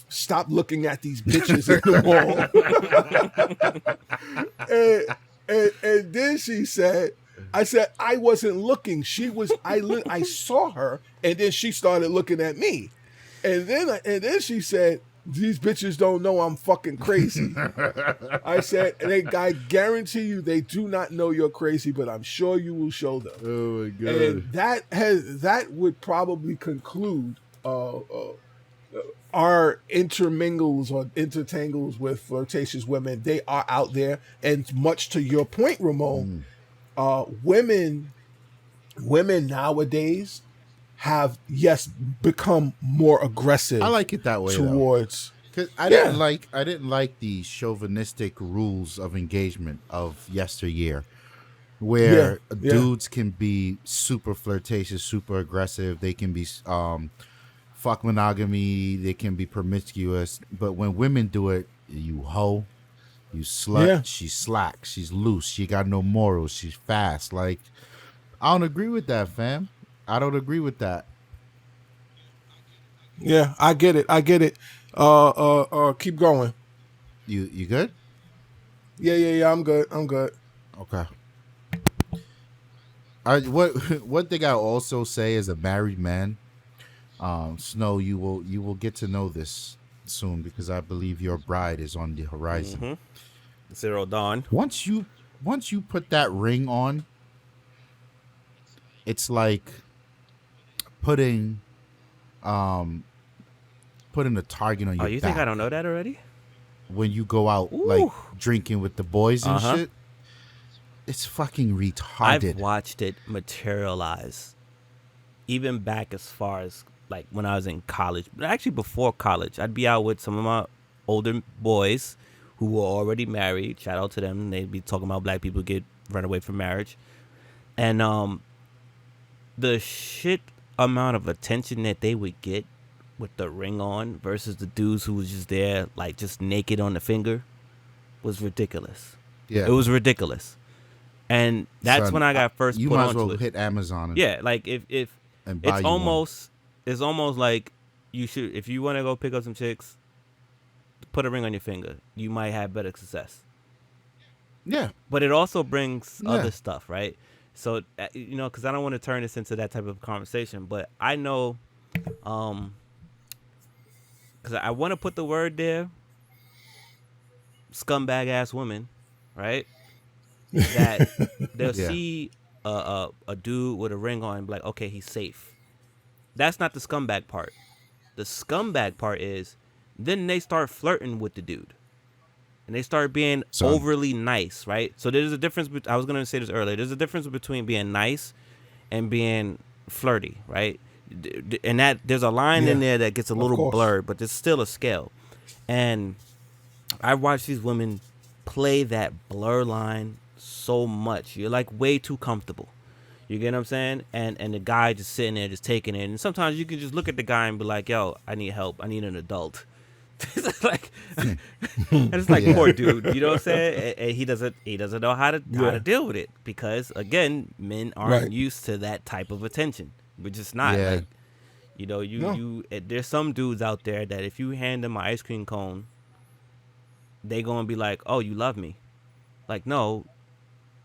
stop looking at these bitches in the wall. and then she said, I said, I wasn't looking. I saw her, and then she started looking at me. And then she said, These bitches don't know I'm fucking crazy. I said, I guarantee you they do not know you're crazy, but I'm sure you will show them. Oh my god! And that would probably conclude our intermingles or intertangles with flirtatious women. They are out there, and much to your point, Ramon, women nowadays have become more aggressive. I like it that way towards. Because I didn't like the chauvinistic rules of engagement of yesteryear, where dudes can be super flirtatious, super aggressive. They can be fuck monogamy. They can be promiscuous. But when women do it, you hoe, you slut. She's slack. She's loose. She got no morals. She's fast. Like, I don't agree with that, fam. I don't agree with that. Yeah, I get it. Keep going. You good? Yeah. I'm good. Okay. One thing I also say as a married man, Snow, you will get to know this soon because I believe your bride is on the horizon. Mm-hmm. Zero Dawn. Once you put that ring on, it's like putting a target on your back. Oh, you think I don't know that already? When you go out like drinking with the boys and shit, it's fucking retarded. I've watched it materialize, even back as far as like when I was in college. But actually, before college, I'd be out with some of my older boys who were already married. Shout out to them. They'd be talking about black people get run away from marriage, and the shit amount of attention that they would get with the ring on versus the dudes who was just there like just naked on the finger was ridiculous. Yeah, it was ridiculous. And that's when I got first you put might as onto well it. hit Amazon. Like if it's almost like you should, if you want to go pick up some chicks, put a ring on your finger. You might have better success. Yeah, but it also brings other stuff, right? So because I don't want to turn this into that type of conversation, but I know, because I want to put the word there, scumbag ass woman, right? That they'll see a dude with a ring on and be like, okay, he's safe. That's not the scumbag part. The scumbag part is then they start flirting with the dude. And they start being overly nice, right? So there's a difference. I was going to say this earlier. There's a difference between being nice and being flirty, right? And that there's a line in there that gets a little blurred, but there's still a scale. And I watched these women play that blur line so much. You're like way too comfortable. You get what I'm saying? And the guy just sitting there just taking it. And sometimes you can just look at the guy and be like, yo, I need help. I need an adult. It's like, and it's like, poor dude, you know what I'm saying? And he doesn't know how to deal with it because again, men aren't used to that type of attention. We're just not. Like, there's some dudes out there that if you hand them an ice cream cone, they gonna be like, oh, you love me. Like, no,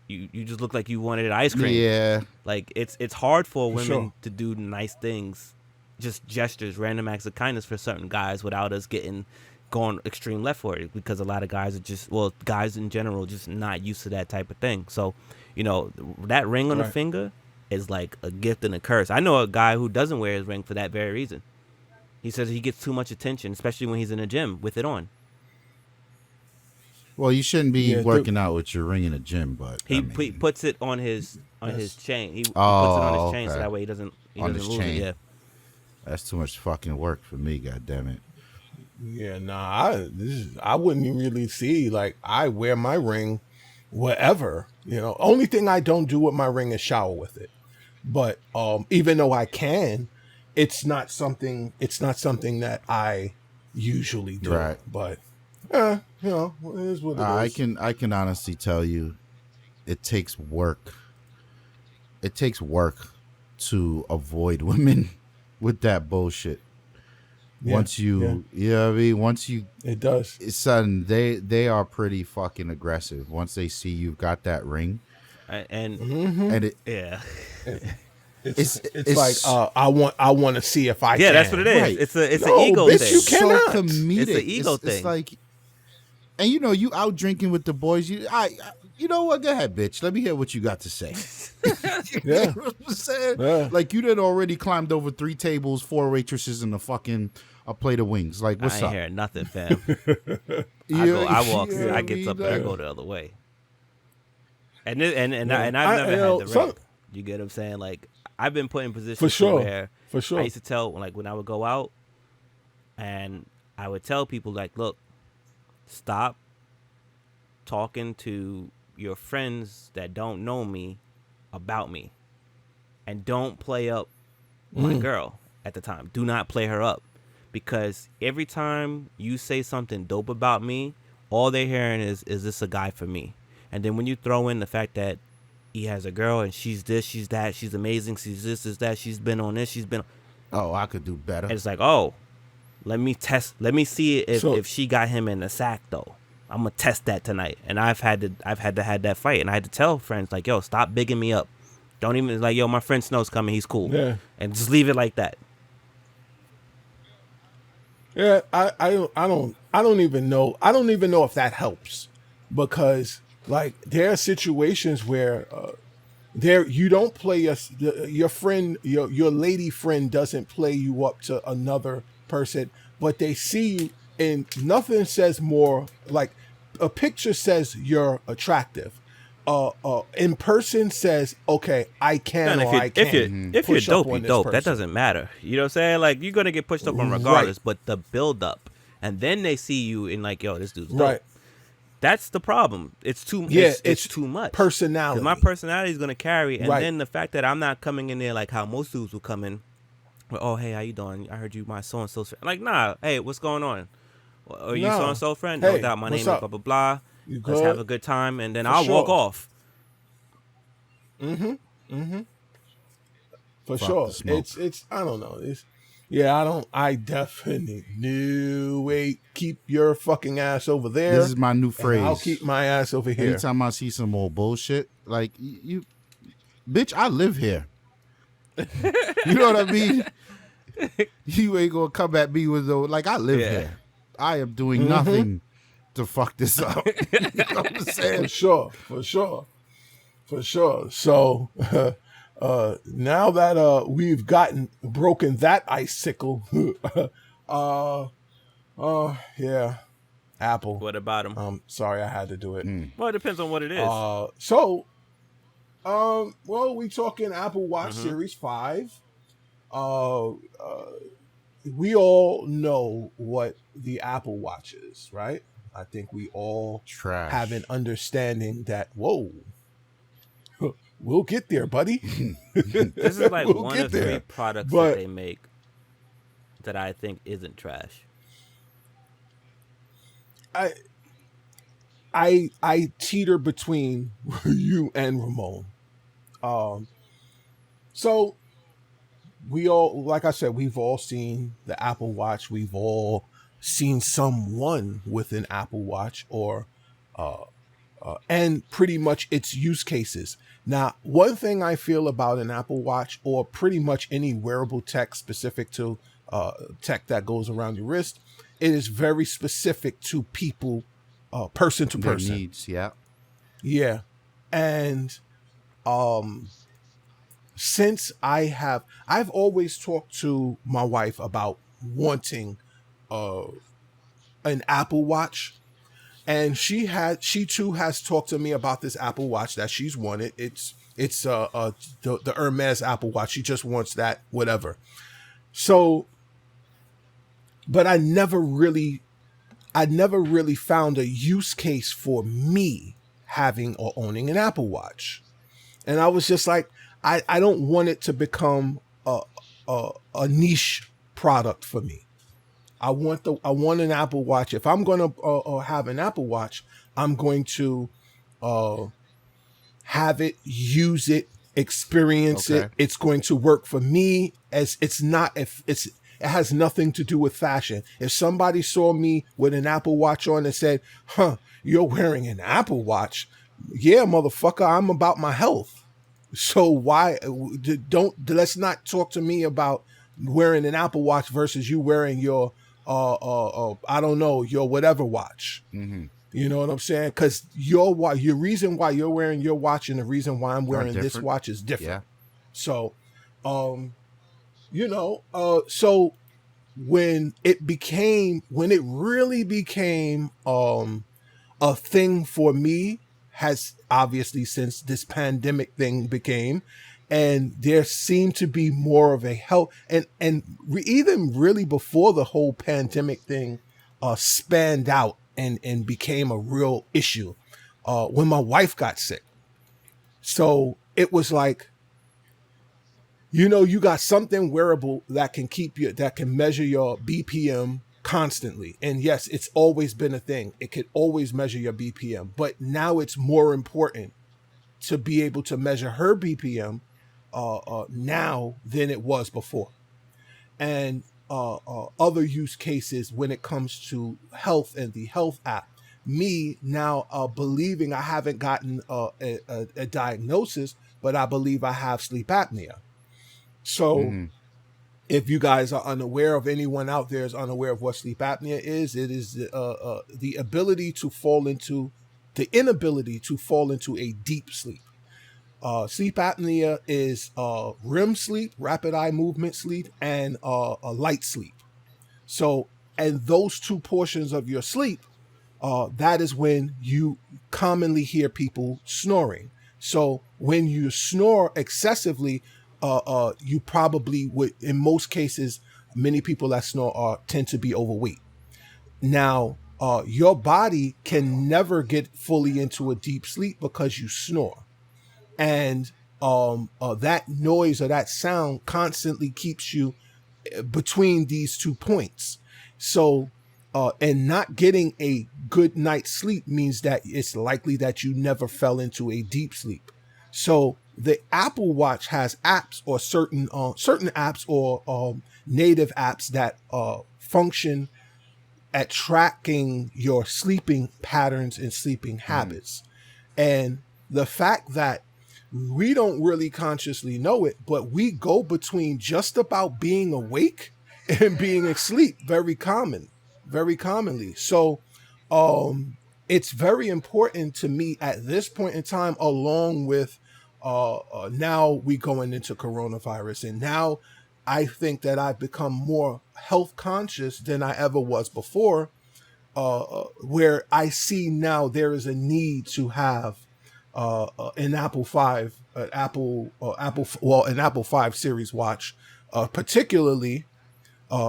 you just look like you wanted ice cream. Yeah. Like it's hard for women to do nice things. Just gestures, random acts of kindness for certain guys without us going extreme left for it, because a lot of guys are guys in general just not used to that type of thing. So, that ring on the finger is like a gift and a curse. I know a guy who doesn't wear his ring for that very reason. He says he gets too much attention, especially when he's in the gym with it on. Well, you shouldn't be working out with your ring in the gym, but he puts it on his chain. He puts it on his chain so that way he doesn't lose it. Yeah. That's too much fucking work for me, goddammit. Yeah, I wouldn't really see, like, I wear my ring wherever, Only thing I don't do with my ring is shower with it. But even though I can, it's not something that I usually do. Right. But it is what it is. I can honestly tell you, it takes work. It takes work to avoid women with that bullshit. Once you know what I mean? Once you, it does. Son, they are pretty fucking aggressive. Once they see you've got that ring, and mm-hmm. and it, yeah. It's like I want to see if I can. That's what it is. Right. It's an No, ego bitch, thing. you It's cannot. so comedic. It's an ego thing. It's like, and you out drinking with the boys. You know what? Go ahead, bitch. Let me hear what you got to say. Yeah. You know what I'm saying? Yeah. Like you done already climbed over 3 tables, 4 waitresses, and a plate of wings. Like what's I ain't up? hearing nothing, fam. You- I walk, you know what I get up, and I mean? go the other way. And I've never had the rank. You get what I'm saying? Like I've been put in positions For sure. where For sure. I used to tell, like when I would go out, and I would tell people like, look, stop talking to your friends that don't know me about me, and don't play up my girl at the time. Do not play her up, because every time you say something dope about me, all they're hearing is this a guy for me? And then when you throw in the fact that he has a girl and she's this, she's that, she's amazing, she's this, is that, she's been on this, she's been, Oh, I could do better. and it's like, oh, let me see if she got him in the sack though. I'm gonna test that tonight. And I've had to have that fight, and I had to tell friends like, yo, stop bigging me up. Don't even like, yo, my friend Snow's coming, he's cool. Yeah. And just leave it like that. Yeah, I don't even know. I don't even know if that helps, because like there are situations where you don't play your friend, your lady friend doesn't play you up to another person, but they see you, and nothing says more, like a picture says you're attractive. In person says, okay, I can or I can't. If you're push up dope, on you this dope. That person. doesn't matter. You know what I'm saying? Like you're gonna get pushed up on regardless, but the build up, and then they see you in like, yo, this dude's dope. Right. That's the problem. It's too. Yeah, it's too much. Personality. 'Cause my personality is gonna carry, and Right. then the fact that I'm not coming in there like how most dudes will come in. Well, oh, hey, how you doing? I heard you my so and so. Like, nah. Hey, what's going on? Are you No. so and so friend? No Hey, doubt. My name what's is up? blah blah blah. You Let's good? have a good time, and then For I'll walk sure. off. For Fuck sure. the smoke. It's I don't know. I definitely wait, keep your fucking ass over there. This is my new and phrase. I'll keep my ass over here. Anytime I see some old bullshit, like you bitch, I live here. You know what I mean? You ain't gonna come at me with like I live here. I am doing nothing to fuck this up. You know what I'm saying? For sure. So now that we've broken that icicle, yeah. Apple. What about him? Sorry I had to do it. Well, it depends on what it is. Well, we talking Apple Watch Series 5. We all know what the Apple Watch is, right? I think we all Trash. have an understanding that, whoa, we'll get there, buddy. This is like We'll one get of 3 there. products But- that they make that I think isn't trash. I teeter between you and Ramon. So we all, like I said, we've all seen the Apple Watch. We've all seen someone with an Apple Watch, or and pretty much its use cases. Now, one thing I feel about an Apple Watch, or pretty much any wearable tech specific to tech that goes around your wrist, it is very specific to people, person to Their person. needs, yeah. Yeah. And since I've always talked to my wife about wanting an Apple Watch, and she too has talked to me about this Apple Watch that she's wanted. It's the Hermes Apple Watch. She just wants that, whatever. So, but I never really found a use case for me having or owning an Apple Watch. And I was just like, I don't want it to become a niche product for me. I want an Apple Watch. If I'm going to have an Apple Watch, I'm going to have it, use it, experience it. It's going to work for me. As it has nothing to do with fashion. If somebody saw me with an Apple Watch on and said, "Huh, you're wearing an Apple Watch?" Yeah, motherfucker, I'm about my health. So why don't let's not talk to me about wearing an Apple Watch versus you wearing your I don't know, your whatever watch. Mm-hmm. You know what I'm saying? Because your reason why you're wearing your watch and the reason why I'm Are wearing this different. watch is different. Yeah. So, so when it really became a thing for me, has obviously since this pandemic thing became, and there seemed to be more of a health even really before the whole pandemic thing spanned out and became a real issue, when my wife got sick. So it was like, you got something wearable that can measure your BPM constantly. And yes, it's always been a thing. It could always measure your BPM, but now it's more important to be able to measure her BPM now than it was before. And other use cases when it comes to health and the health app. Me now believing I haven't gotten a diagnosis, but I believe I have sleep apnea. So Mm-hmm. if you guys are unaware, of anyone out there is unaware of what sleep apnea is, it is the inability to fall into a deep sleep. Sleep apnea is REM sleep, rapid eye movement sleep, and a light sleep. So, and those two portions of your sleep, that is when you commonly hear people snoring. So when you snore excessively, you probably would, in most cases, many people that snore tend to be overweight. Now, your body can never get fully into a deep sleep because you snore. And that noise or that sound constantly keeps you between these 2 points. So, and not getting a good night's sleep means that it's likely that you never fell into a deep sleep. So the Apple Watch has apps, or certain apps, or native apps that function at tracking your sleeping patterns and sleeping Mm-hmm. habits. And the fact that we don't really consciously know it, but we go between just about being awake and being asleep very commonly. So it's very important to me at this point in time, along with now we going into coronavirus, and now I think that I've become more health conscious than I ever was before, where I see now there is a need to have an Apple 5, an Apple 5 series watch, particularly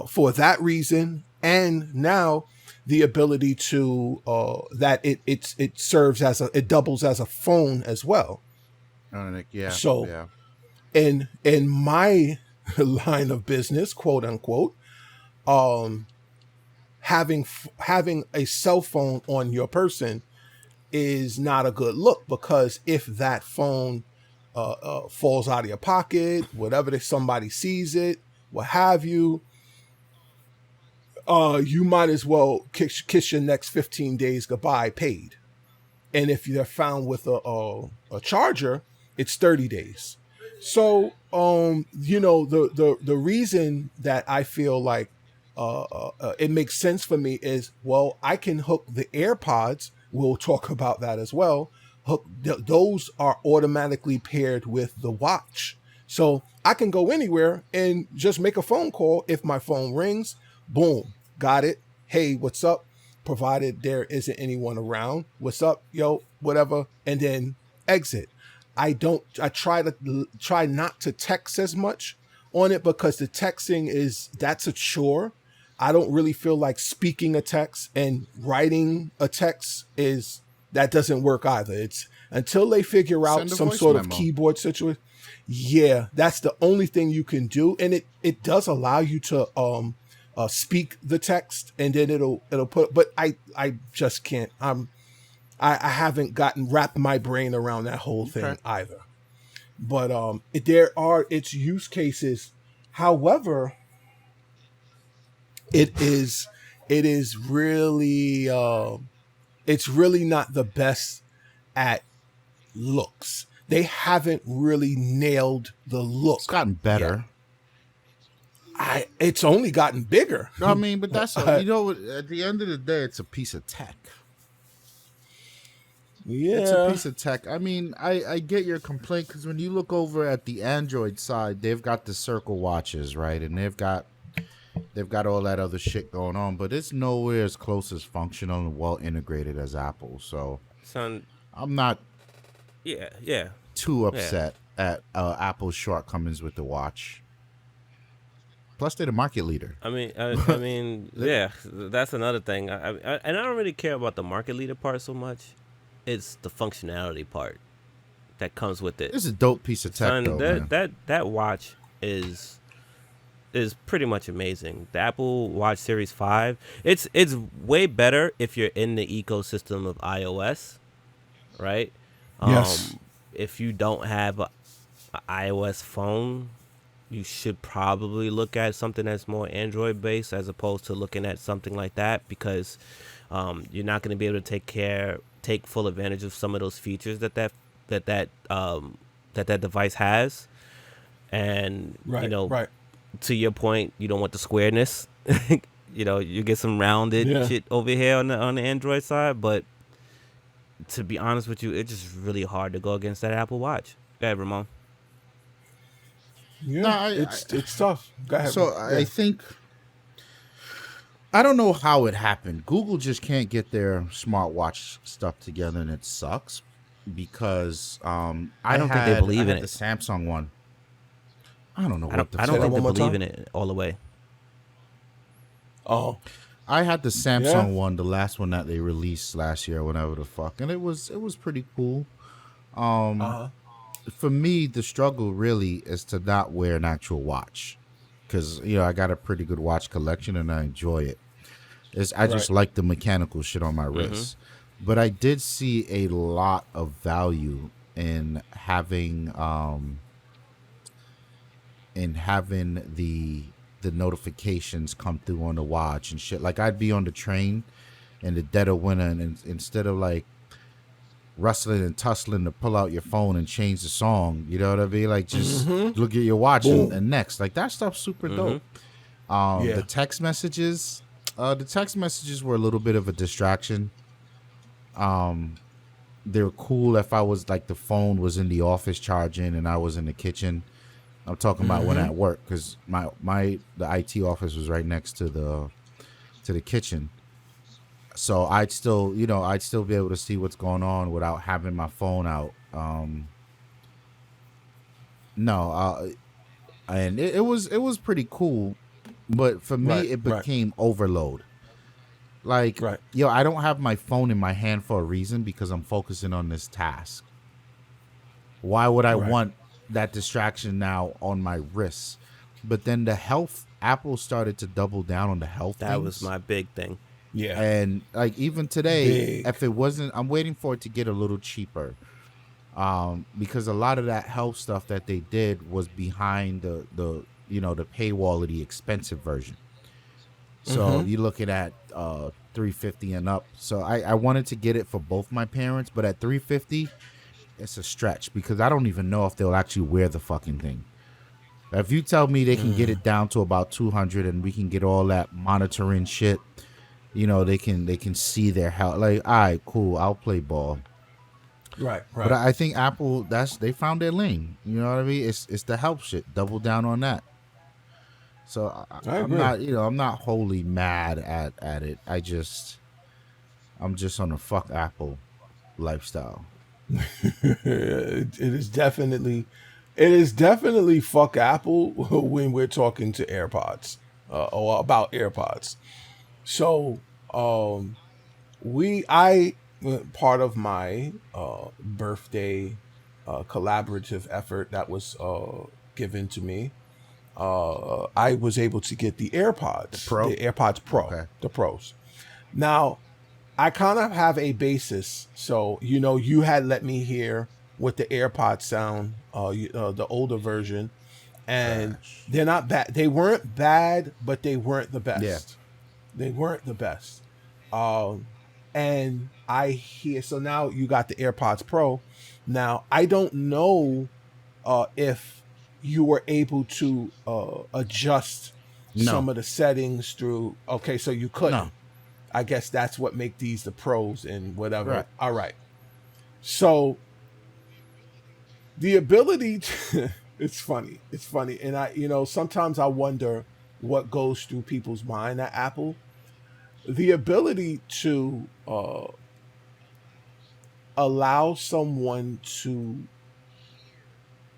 for that reason, and now the ability to that it serves as it doubles as a phone as well. Yeah. So Yeah. in my line of business, quote unquote, um, having a cell phone on your person is not a good look, because if that phone falls out of your pocket, whatever, if somebody sees it, what have you, you might as well kiss your next 15 days goodbye paid. And if you're found with a charger, it's 30 days. So, the reason that I feel like it makes sense for me is, well, I can hook the AirPods. We'll talk about that as well. Those are automatically paired with the watch. So I can go anywhere and just make a phone call. If my phone rings, boom, got it. Hey, what's up? Provided there isn't anyone around. What's up, yo, whatever, and then exit. I try not to text as much on it, because the texting that's a chore. I don't really feel like speaking a text, and writing a text that doesn't work either. It's until they figure out Send a some voice sort of memo. keyboard situation. Yeah, that's the only thing you can do, and it does allow you to speak the text, and then it'll put. But I just can't. I haven't gotten wrapped my brain around that whole Okay. thing either. But there are its use cases. However, it is really it's really not the best at looks. they haven't really nailed the look. It's gotten better. It's only gotten bigger. I mean, but that's at the end of the day, it's a piece of tech. Yeah, it's a piece of tech. I mean, I get your complaint because when you look over at the Android side, they've got the Circle watches, right, and they've got all that other shit going on, but it's nowhere as close as functional and well integrated as Apple. So, Son, I'm not too upset at Apple's shortcomings with the watch. Plus, they're the market leader. I mean, yeah, that's another thing. And I don't really care about the market leader part so much. It's the functionality part that comes with it. It's a dope piece of tech, though, man. That watch is pretty much amazing. The Apple Watch Series 5, it's way better if you're in the ecosystem of iOS, right? Yes. If you don't have an iOS phone, you should probably look at something that's more Android based as opposed to looking at something like that, because you're not going to be able to take full advantage of some of those features that device has. And right. To your point, you don't want the squareness. You get some rounded shit over here on the Android side, but to be honest with you, it's just really hard to go against that Apple Watch. Go ahead, Ramon. Yeah, it's tough. Go ahead. So I think, I don't know how it happened. Google just can't get their smartwatch stuff together, and it sucks because I don't think they believe in it. The Samsung one. I don't know. I don't think they believe in it all the way. Oh, I had the Samsung one, the last one that they released last year, whatever the fuck, and it was pretty cool. For me, the struggle really is to not wear an actual watch, because I got a pretty good watch collection and I enjoy it. I just like the mechanical shit on my wrist. But I did see a lot of value in having the notifications come through on the watch and shit. Like, I'd be on the train in the dead of winter, and instead of like rustling and tussling to pull out your phone and change the song, you know what I mean? Like, just look at your watch and next. Like, that stuff's super dope. The text messages were a little bit of a distraction. They're cool if I was like, the phone was in the office charging and I was in the kitchen. I'm talking about when at work, because the IT office was right next to the kitchen. So I'd still be able to see what's going on without having my phone out. And it was pretty cool, but for me it became overload. Like, I don't have my phone in my hand for a reason, because I'm focusing on this task. Why would I want that distraction now on my wrist? But then the health, Apple started to double down on the health. That was my big thing. Yeah. And like, even today, if it wasn't, I'm waiting for it to get a little cheaper. Because a lot of that health stuff that they did was behind the paywall of the expensive version. So you're looking at $350 and up. So I wanted to get it for both my parents, but at $350, it's a stretch, because I don't even know if they'll actually wear the fucking thing. If you tell me they can get it down to about $200 and we can get all that monitoring shit, they can see their health. Like, all right, cool, I'll play ball. Right. But I think Apple, they found their lane. You know what I mean? It's the health shit. Double down on that. So I'm not, I'm not wholly mad at it. I'm just on a fuck Apple lifestyle. It is definitely fuck Apple when we're talking to AirPods or about AirPods. So part of my birthday collaborative effort that was given to me, I was able to get the AirPods, the AirPods Pro, the Pros. Now, I kind of have a basis. So, you had let me hear what the AirPods sound, the older version, and they're not bad. They weren't bad, but they weren't the best. Yeah. They weren't the best. and I hear. So now you got the AirPods Pro. Now I don't know if you were able to adjust No, some of the settings through. Okay, so you no, couldn't. I guess that's what make these the pros and whatever. right. All right. So the ability to, it's funny. It's funny. And sometimes I wonder what goes through people's mind at Apple. The ability to allow someone to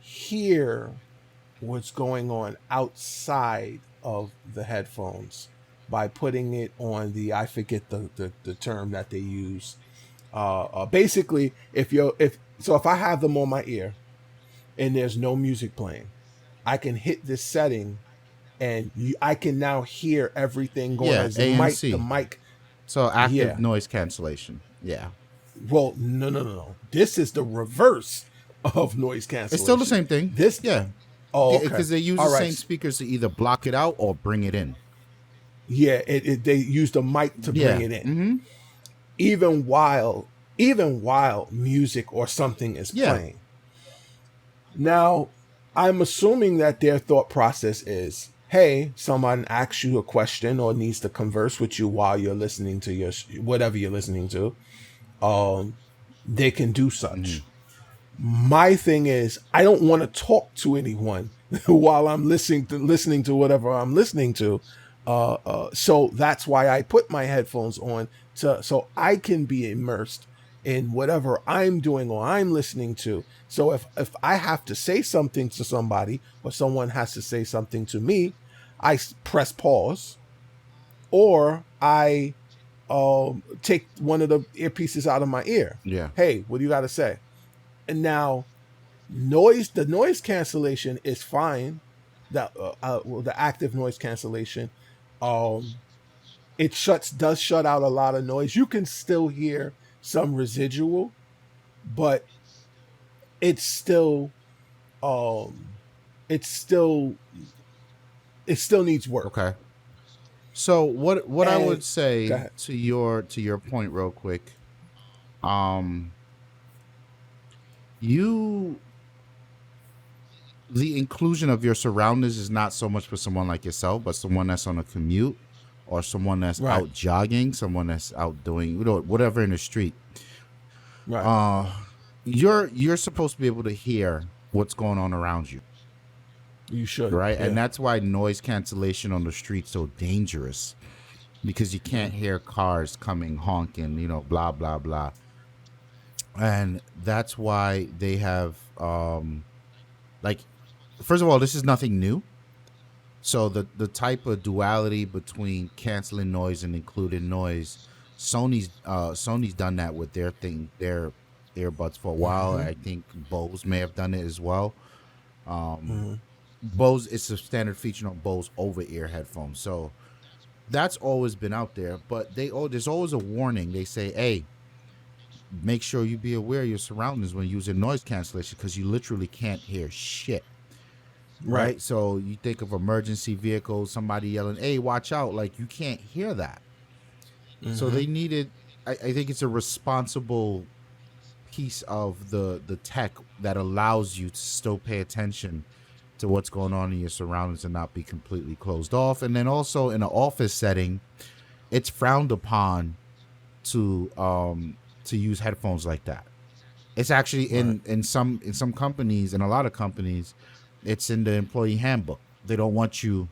hear what's going on outside of the headphones by putting it on I forget the term that they use. Basically, if I have them on my ear and there's no music playing, I can hit this setting and I can now hear everything going on. Yeah, As the ANC. mic, So active yeah. noise cancellation. Yeah. Well, no. This is the reverse of noise cancellation. It's still the same thing. This, Yeah. oh, okay. Because they use All the right. same speakers to either block it out or bring it in. Yeah, they use the mic to Yeah. bring it in, Mm-hmm. even while music or something is Yeah. playing. Now, I'm assuming that their thought process is, hey, someone asks you a question or needs to converse with you while you're listening to whatever you're listening to. They can do such. My thing is, I don't want to talk to anyone while I'm listening to whatever I'm listening to. So that's why I put my headphones on so I can be immersed in whatever I'm doing or I'm listening to. So if I have to say something to somebody or someone has to say something to me, I press pause, or I take one of the earpieces out of my ear. Yeah. Hey, what do you got to say? And now the noise cancellation is fine. The active noise cancellation, it does shut out a lot of noise. You can still hear some residual, but it's still it still needs work. Okay. So what I would Go say ahead. to your point real quick, the inclusion of your surroundings is not so much for someone like yourself, but someone that's on a commute or someone that's Right. out jogging, someone that's out doing whatever in the street. Right. You're supposed to be able to hear what's going on around you, You should. right? Yeah. And that's why noise cancellation on the street's so dangerous, because you can't hear cars coming, honking, blah blah blah. And that's why they have first of all, this is nothing new. So the type of duality between canceling noise and including noise, Sony's done that with their earbuds for a while. I think Bose may have done it as well. Bose, it's a standard feature on Bose over-ear headphones. So that's always been out there, but there's always a warning. They say, hey, make sure you be aware of your surroundings when using noise cancellation, because you literally can't hear shit. Right. So you think of emergency vehicles, somebody yelling, hey, watch out. Like, you can't hear that. So they needed, I think it's a responsible piece of the tech that allows you to still pay attention to what's going on in your surroundings and not be completely closed off. And then also in an office setting, it's frowned upon to use headphones like that. It's actually in some companies, in a lot of companies, it's in the employee handbook. They don't want you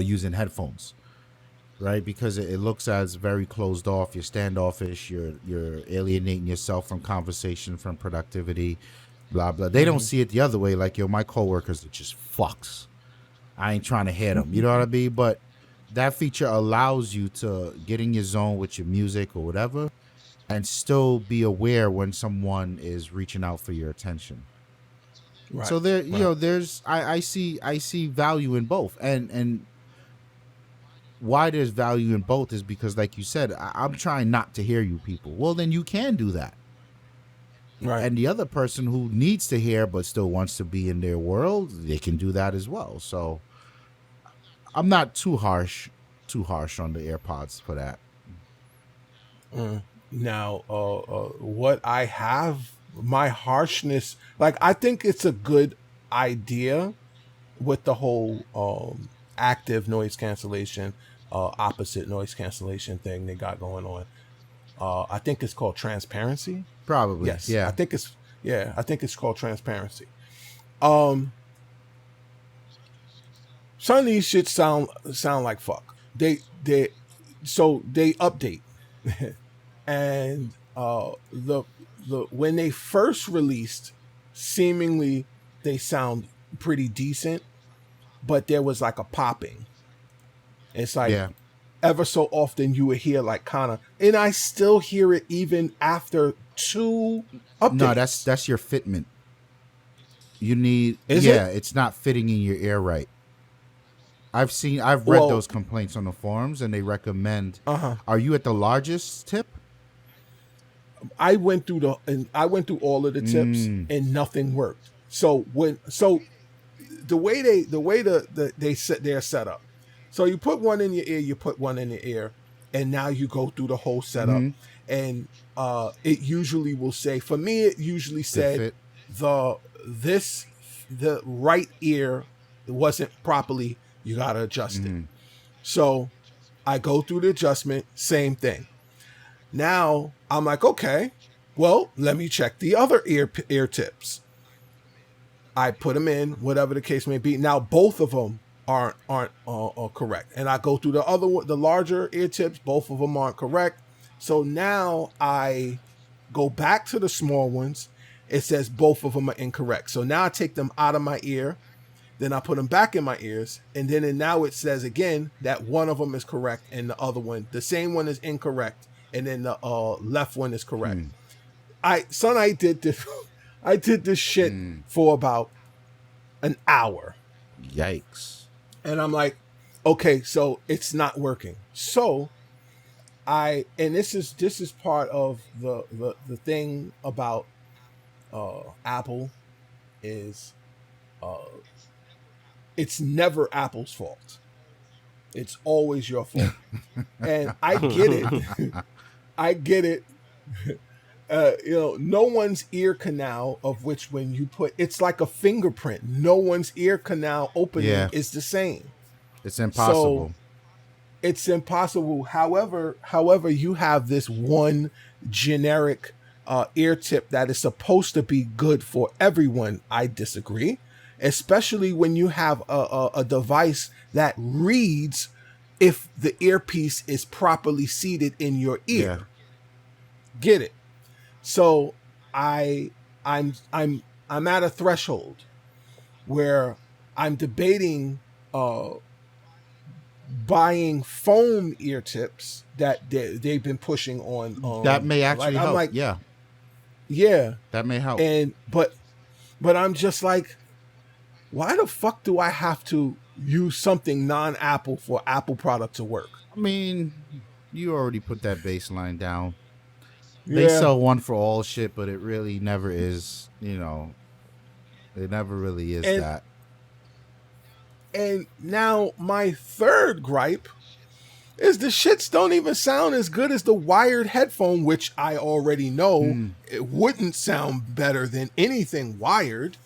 using headphones, right? Because it looks as very closed off. You're standoffish. You're alienating yourself from conversation, from productivity, blah blah. They don't see it the other way. Like, my coworkers are just fucks. I ain't trying to hit them. You know what I mean? But that feature allows you to get in your zone with your music or whatever, and still be aware when someone is reaching out for your attention. Right. So there, there's I see value in both, and why there's value in both is because, like you said, I'm trying not to hear you people. Well, then you can do that. Right. And the other person who needs to hear but still wants to be in their world, they can do that as well. So I'm not too harsh on the AirPods for that. Now, what I have, my harshness, like I think it's a good idea with the whole active noise cancellation, opposite noise cancellation thing they got going on. I think it's called transparency. Probably, Yes, yeah. I think it's called transparency. Um, some of these shit sound like fuck. They update, and the when they first released, seemingly they sound pretty decent, but there was like a popping. It's like Yeah. ever so often you would hear like kind of, and I still hear it even after 2 No, updates. that's your fitment. You need, Is yeah, it? it's not fitting in your ear right. I've read Well, those complaints on the forums, and they recommend. uh-huh. Are you at the largest tip? I went through all of the tips and nothing worked. So the way they're set up. So you put one in your ear, you put one in your ear, and now you go through the whole setup. And it usually will say, for me, it usually said fit. the right ear wasn't properly, you gotta adjust it. So I go through the adjustment, same thing. Now I'm like, okay, well, let me check the other ear tips. I put them in, whatever the case may be. Now both of them aren't correct, and I go through the larger ear tips. Both of them aren't correct. So now I go back to the small ones. It says both of them are incorrect. So now I take them out of my ear. Then I put them back in my ears, and now it says again that one of them is correct and the other one, the same one, is incorrect, and then the left one is correct. I did this. I did this shit for about an hour. Yikes! And I'm like, okay, so it's not working. So and this is part of the thing about Apple is it's never Apple's fault. It's always your fault. And I get it. I get it. No one's ear canal, of which when you put, it's like a fingerprint. No one's ear canal opening is the same. It's impossible. So it's impossible. However, you have this one generic ear tip that is supposed to be good for everyone. I disagree, especially when you have a device that reads if the earpiece is properly seated in your ear. Yeah. Get it? So I'm at a threshold where I'm debating buying foam ear tips that they've been pushing on. That may actually help. I'm like, yeah, that may help. And but I'm just like, why the fuck do I have to use something non-Apple for Apple product to work? I mean, you already put that baseline down. They sell one for all shit, but it really never is. It never really is that. And now my third gripe is the shits don't even sound as good as the wired headphone, which I already know it wouldn't sound better than anything wired.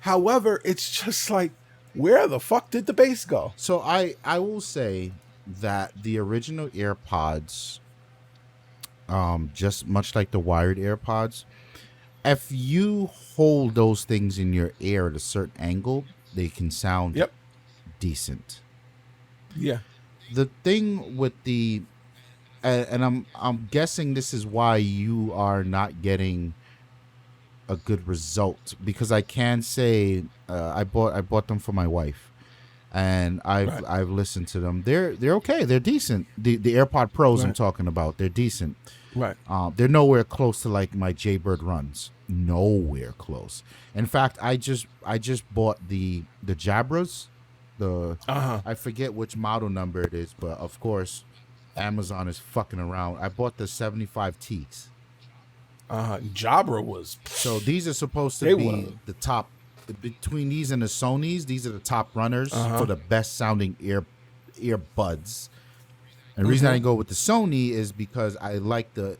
However, it's just like, where the fuck did the bass go? So I will say that the original AirPods, just much like the wired AirPods, if you hold those things in your ear at a certain angle, they can sound decent. Yeah. The thing with the, and I'm guessing this is why you are not getting a good result, because I can say I bought them for my wife, and I've listened to them. They're okay. They're decent. The AirPod Pros I'm talking about, they're decent. Right. They're nowhere close to like my Jaybird runs. Nowhere close. In fact, I just bought the Jabras. I forget which model number it is, but of course, Amazon is fucking around. I bought the 75Ts. Jabra was. So these are supposed to be the top. Between these and the Sonys, these are the top runners for the best sounding earbuds. And the reason I didn't go with the Sony is because I like the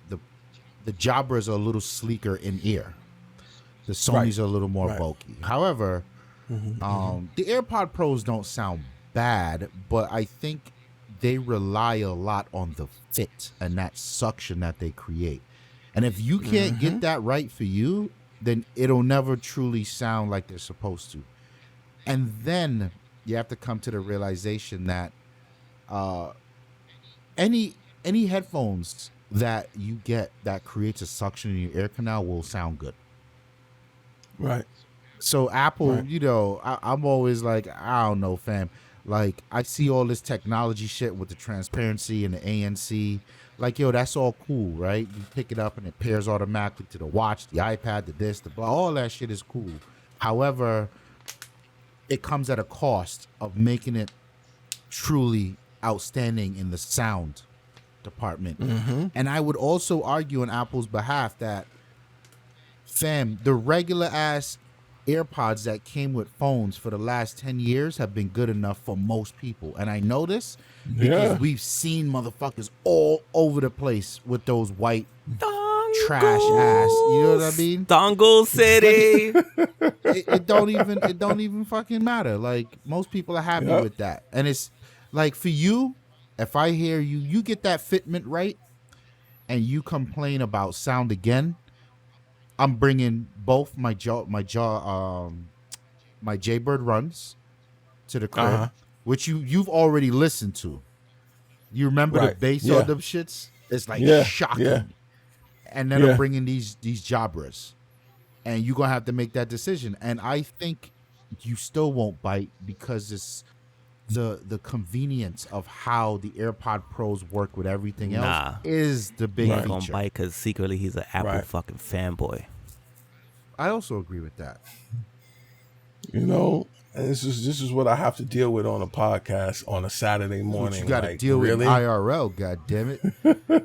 Jabras are a little sleeker in ear. The Sonys are a little more bulky. However, the AirPod Pros don't sound bad, but I think they rely a lot on the fit and that suction that they create. And if you can't get that right for you, then it'll never truly sound like they're supposed to. And then you have to come to the realization that any headphones that you get that creates a suction in your ear canal will sound good. Right. So Apple, you know, I'm always like, I don't know, fam. Like, I see all this technology shit with the transparency and the ANC. Like, yo, that's all cool, right? You pick it up and it pairs automatically to the watch, the iPad, the this, the blah. All that shit is cool. However, it comes at a cost of making it truly outstanding in the sound department. And I would also argue on Apple's behalf that, fam, the regular ass AirPods that came with phones for the last 10 years have been good enough for most people. And I know this because we've seen motherfuckers all over the place with those white trash ass. You know what I mean? Dongle City. It don't even fucking matter. Like, most people are happy with that. And it's like, for you, if I hear you get that fitment right and you complain about sound again, I'm bringing both my Jaybird runs to the crib, which you've already listened to. You remember the bass on them shits? It's like shocking. Yeah. And then I'm bringing these Jabras, and you're gonna have to make that decision. And I think you still won't bite because it's the convenience of how the AirPod Pros work with everything else is the big feature. Gonna bite because secretly he's an Apple fucking fanboy. I also agree with that. You know, and this is what I have to deal with on a podcast on a Saturday morning. You got to deal with IRL, God damn it!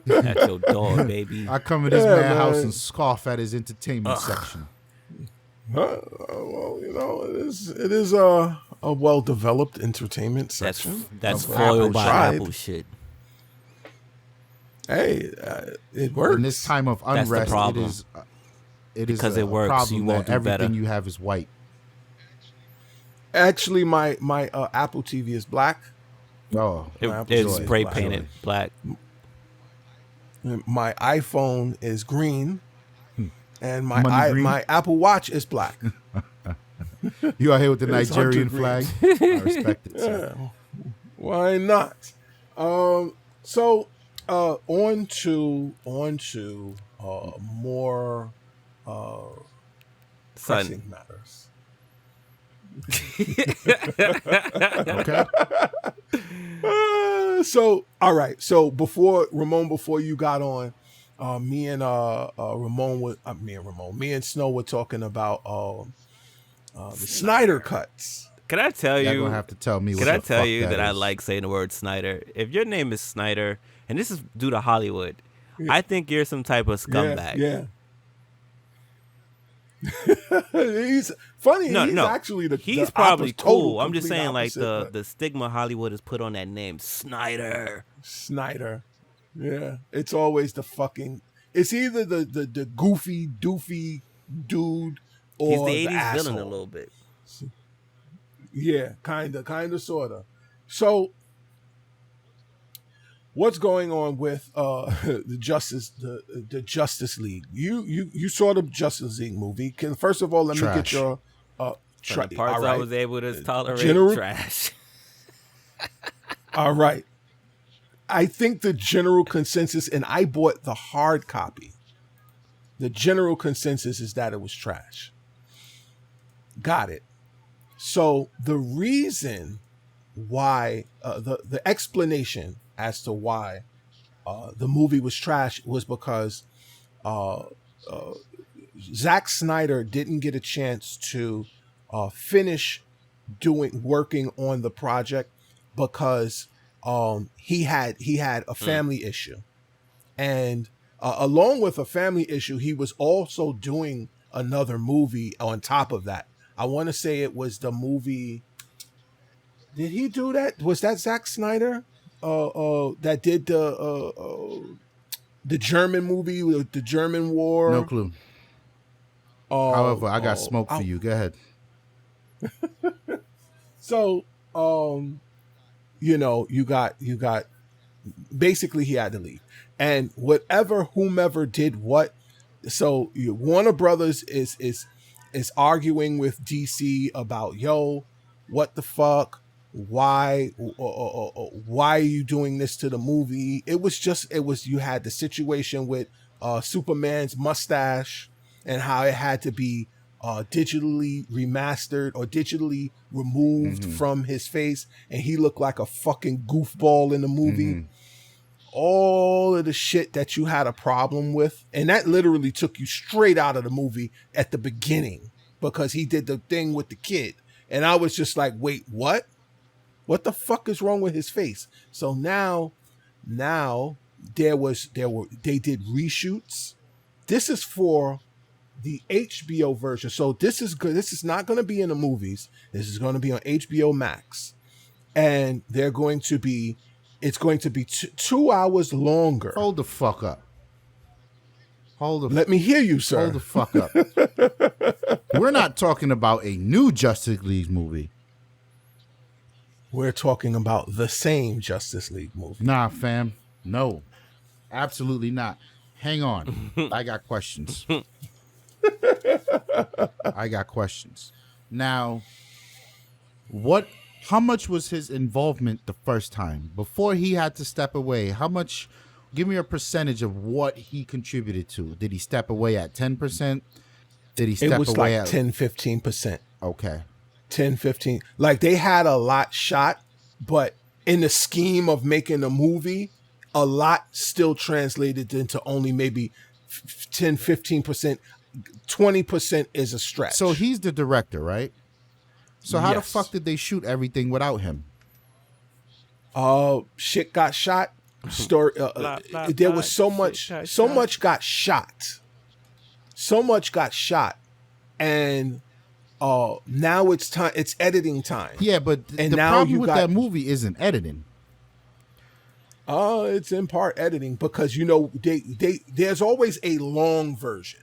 That's your dog, baby. I come in his man house and scoff at his entertainment section. Well, you know, it is a well-developed entertainment section. That's foiled by Apple shit. Hey, it works. In this time of unrest, it is because it works. Problem you won't that do everything better. you have is white. Actually, my Apple TV is black. Oh, it's spray painted black. My iPhone is green, and my Apple Watch is black. You out here with the Nigerian flag? I respect it. Sir. Yeah. Why not? So on to more pressing matters. Okay. So all right. So before you got on, me and Snow were talking about the Snyder Cuts. Can I tell you? You're gonna have to tell me. Can I tell you that I like saying the word Snyder? If your name is Snyder, and this is due to Hollywood, I think you're some type of scumbag. Yeah. He's funny. He's probably cool. I'm just saying, like the stigma Hollywood has put on that name, Snyder. Yeah, it's always the fucking. It's either the goofy doofy dude or he's the 80s asshole. villain a little bit. Yeah, kinda, sorta. So, what's going on with the Justice League? You saw the Justice League movie. First of all, let me get your the parts I was able to tolerate trash. All right. I think the general consensus, and I bought the hard copy. The general consensus is that it was trash. Got it. So the reason why, the explanation as to why the movie was trash was because Zack Snyder didn't get a chance to finish working on the project because he had a family issue, and along with a family issue, he was also doing another movie on top of that. I want to say it was the movie. Did he do that? Was that Zack Snyder? that did the German movie with the German No war. clue. Uh, However, I got uh, smoke for I- you. Go ahead. so you got basically he had to leave, and whomever did what. So Warner Brothers is arguing with DC about what the fuck, why are you doing this to the movie? You had the situation with Superman's mustache and how it had to be digitally remastered or digitally removed from his face, and he looked like a fucking goofball in the movie. All of the shit that you had a problem with, and that literally took you straight out of the movie at the beginning because he did the thing with the kid, and I was just like, wait, what the fuck is wrong with his face? So now they did reshoots. This is for the HBO version, so this is good. This is not going to be in the movies. This is going to be on HBO Max, and it's going to be 2 hours longer. Hold the fuck up. Let me hear you, sir. Hold the fuck up. We're not talking about a new Justice League movie. We're talking about the same Justice League movie. Nah, fam. No. Absolutely not. Hang on. I got questions. Now, how much was his involvement the first time? Before he had to step away, how much, give me a percentage of what he contributed to. Did he step away at 10%? Did he step away It was like at 10-15%. Okay. 10-15. Like they had a lot shot, but in the scheme of making a movie, a lot still translated into only maybe 10-15%. 20% is a stretch. So he's the director, right? So how the Yes. fuck did they shoot everything without him? Shit got shot. Story. There was so much got shot. So much got shot, and now it's time. It's editing time. Yeah, but And the now problem you with got- that movie isn't editing. It's in part editing because there's always a long version.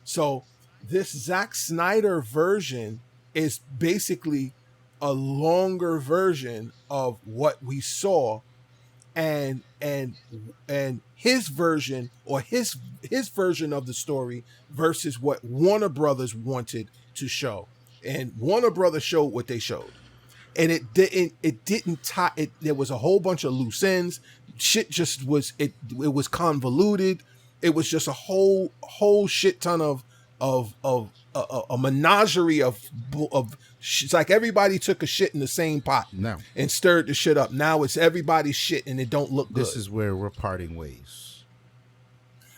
So this Zack Snyder version is basically a longer version of what we saw, and his version or his version of the story versus what Warner Brothers wanted to show. And Warner Brothers showed what they showed. And it didn't tie it. There was a whole bunch of loose ends. Shit just was it was convoluted. It was just a whole shit ton of a menagerie of it's like everybody took a shit in the same pot and stirred the shit up. Now it's everybody's shit and it don't look good. This is where we're parting ways.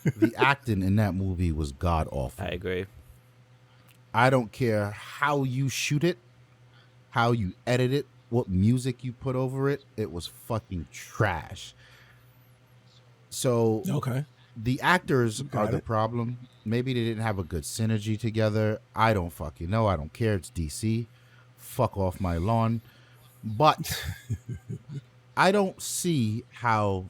The acting in that movie was god awful. I agree. I don't care how you shoot it, how you edit it, what music you put over it. It was fucking trash. So okay. The actors are the it. problem. Maybe they didn't have a good synergy together. I don't fucking know. I don't care. It's DC. Fuck off my lawn. But I don't see how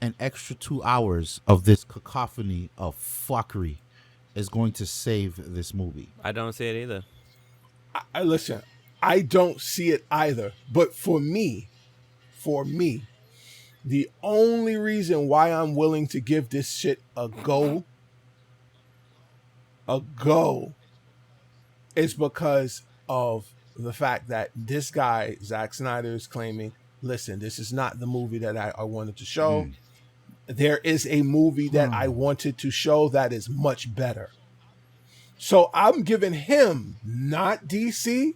an extra 2 hours of this cacophony of fuckery is going to save this movie. I don't see it either. I listen. I don't see it either. But for me, the only reason why I'm willing to give this shit a go, is because of the fact that this guy, Zack Snyder, is claiming, listen, this is not the movie that I wanted to show. There is a movie that I wanted to show that is much better. So I'm giving him, not DC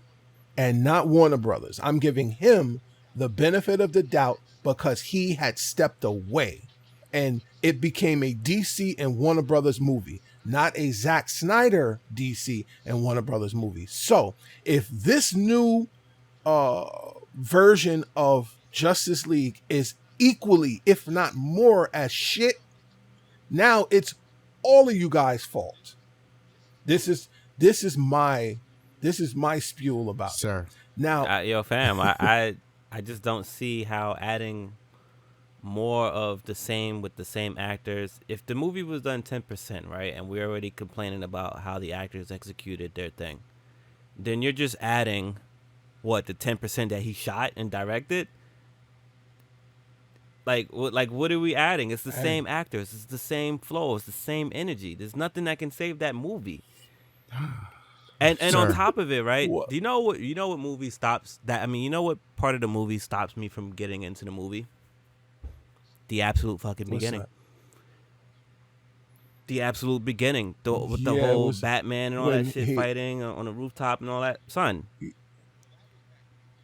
and not Warner Brothers, I'm giving him the benefit of the doubt because he had stepped away and it became a DC and Warner Brothers movie, not a Zack Snyder DC and Warner Brothers movie. So if this new version of Justice League is equally, if not more, as shit, now it's all of you guys' fault. This is my spewel about it. Sir. Now, Yo, fam, I just don't see how adding more of the same with the same actors. If the movie was done 10%, right, and we're already complaining about how the actors executed their thing, then you're just adding what, the 10% that he shot and directed. Like what are we adding? It's the same actors, it's the same flow, it's the same energy. There's nothing that can save that movie. And on top of it, right? What? Do you know what movie stops that? I mean, you know what part of the movie stops me from getting into the movie? The absolute fucking beginning. That? The absolute beginning. With the Yeah, whole Batman and all that shit he, fighting on the rooftop and all that. Son.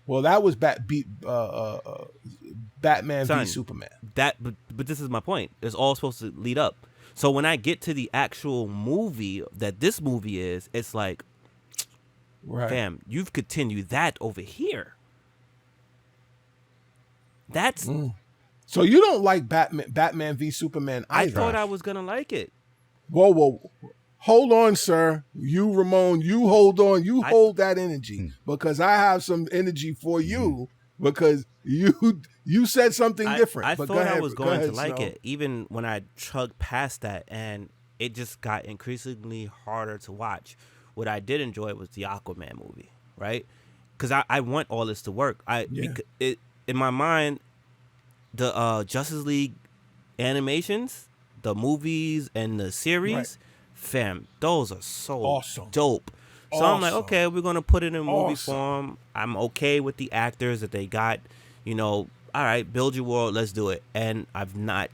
Well, that was Batman v Superman. But this is my point. It's all supposed to lead up. So when I get to the actual movie that this movie is, it's like, right. Fam, you've continued that over here. That's So you don't like Batman v Superman either? I thought I was gonna like it. Whoa. Hold on, sir. You, Ramon, you hold on. You hold that energy because I have some energy for you because you said something different. I but thought ahead, I was going to like Snow. it, even when I chugged past that, and it just got increasingly harder to watch. What I did enjoy was the Aquaman movie, right? Because I want all this to work. In my mind, the Justice League animations, the movies, and the series. Right. Fam, those are so awesome. Dope. So I'm like, okay, we're gonna put it in movie form. I'm okay with the actors that they got. You know, all right, build your world, let's do it. And I've not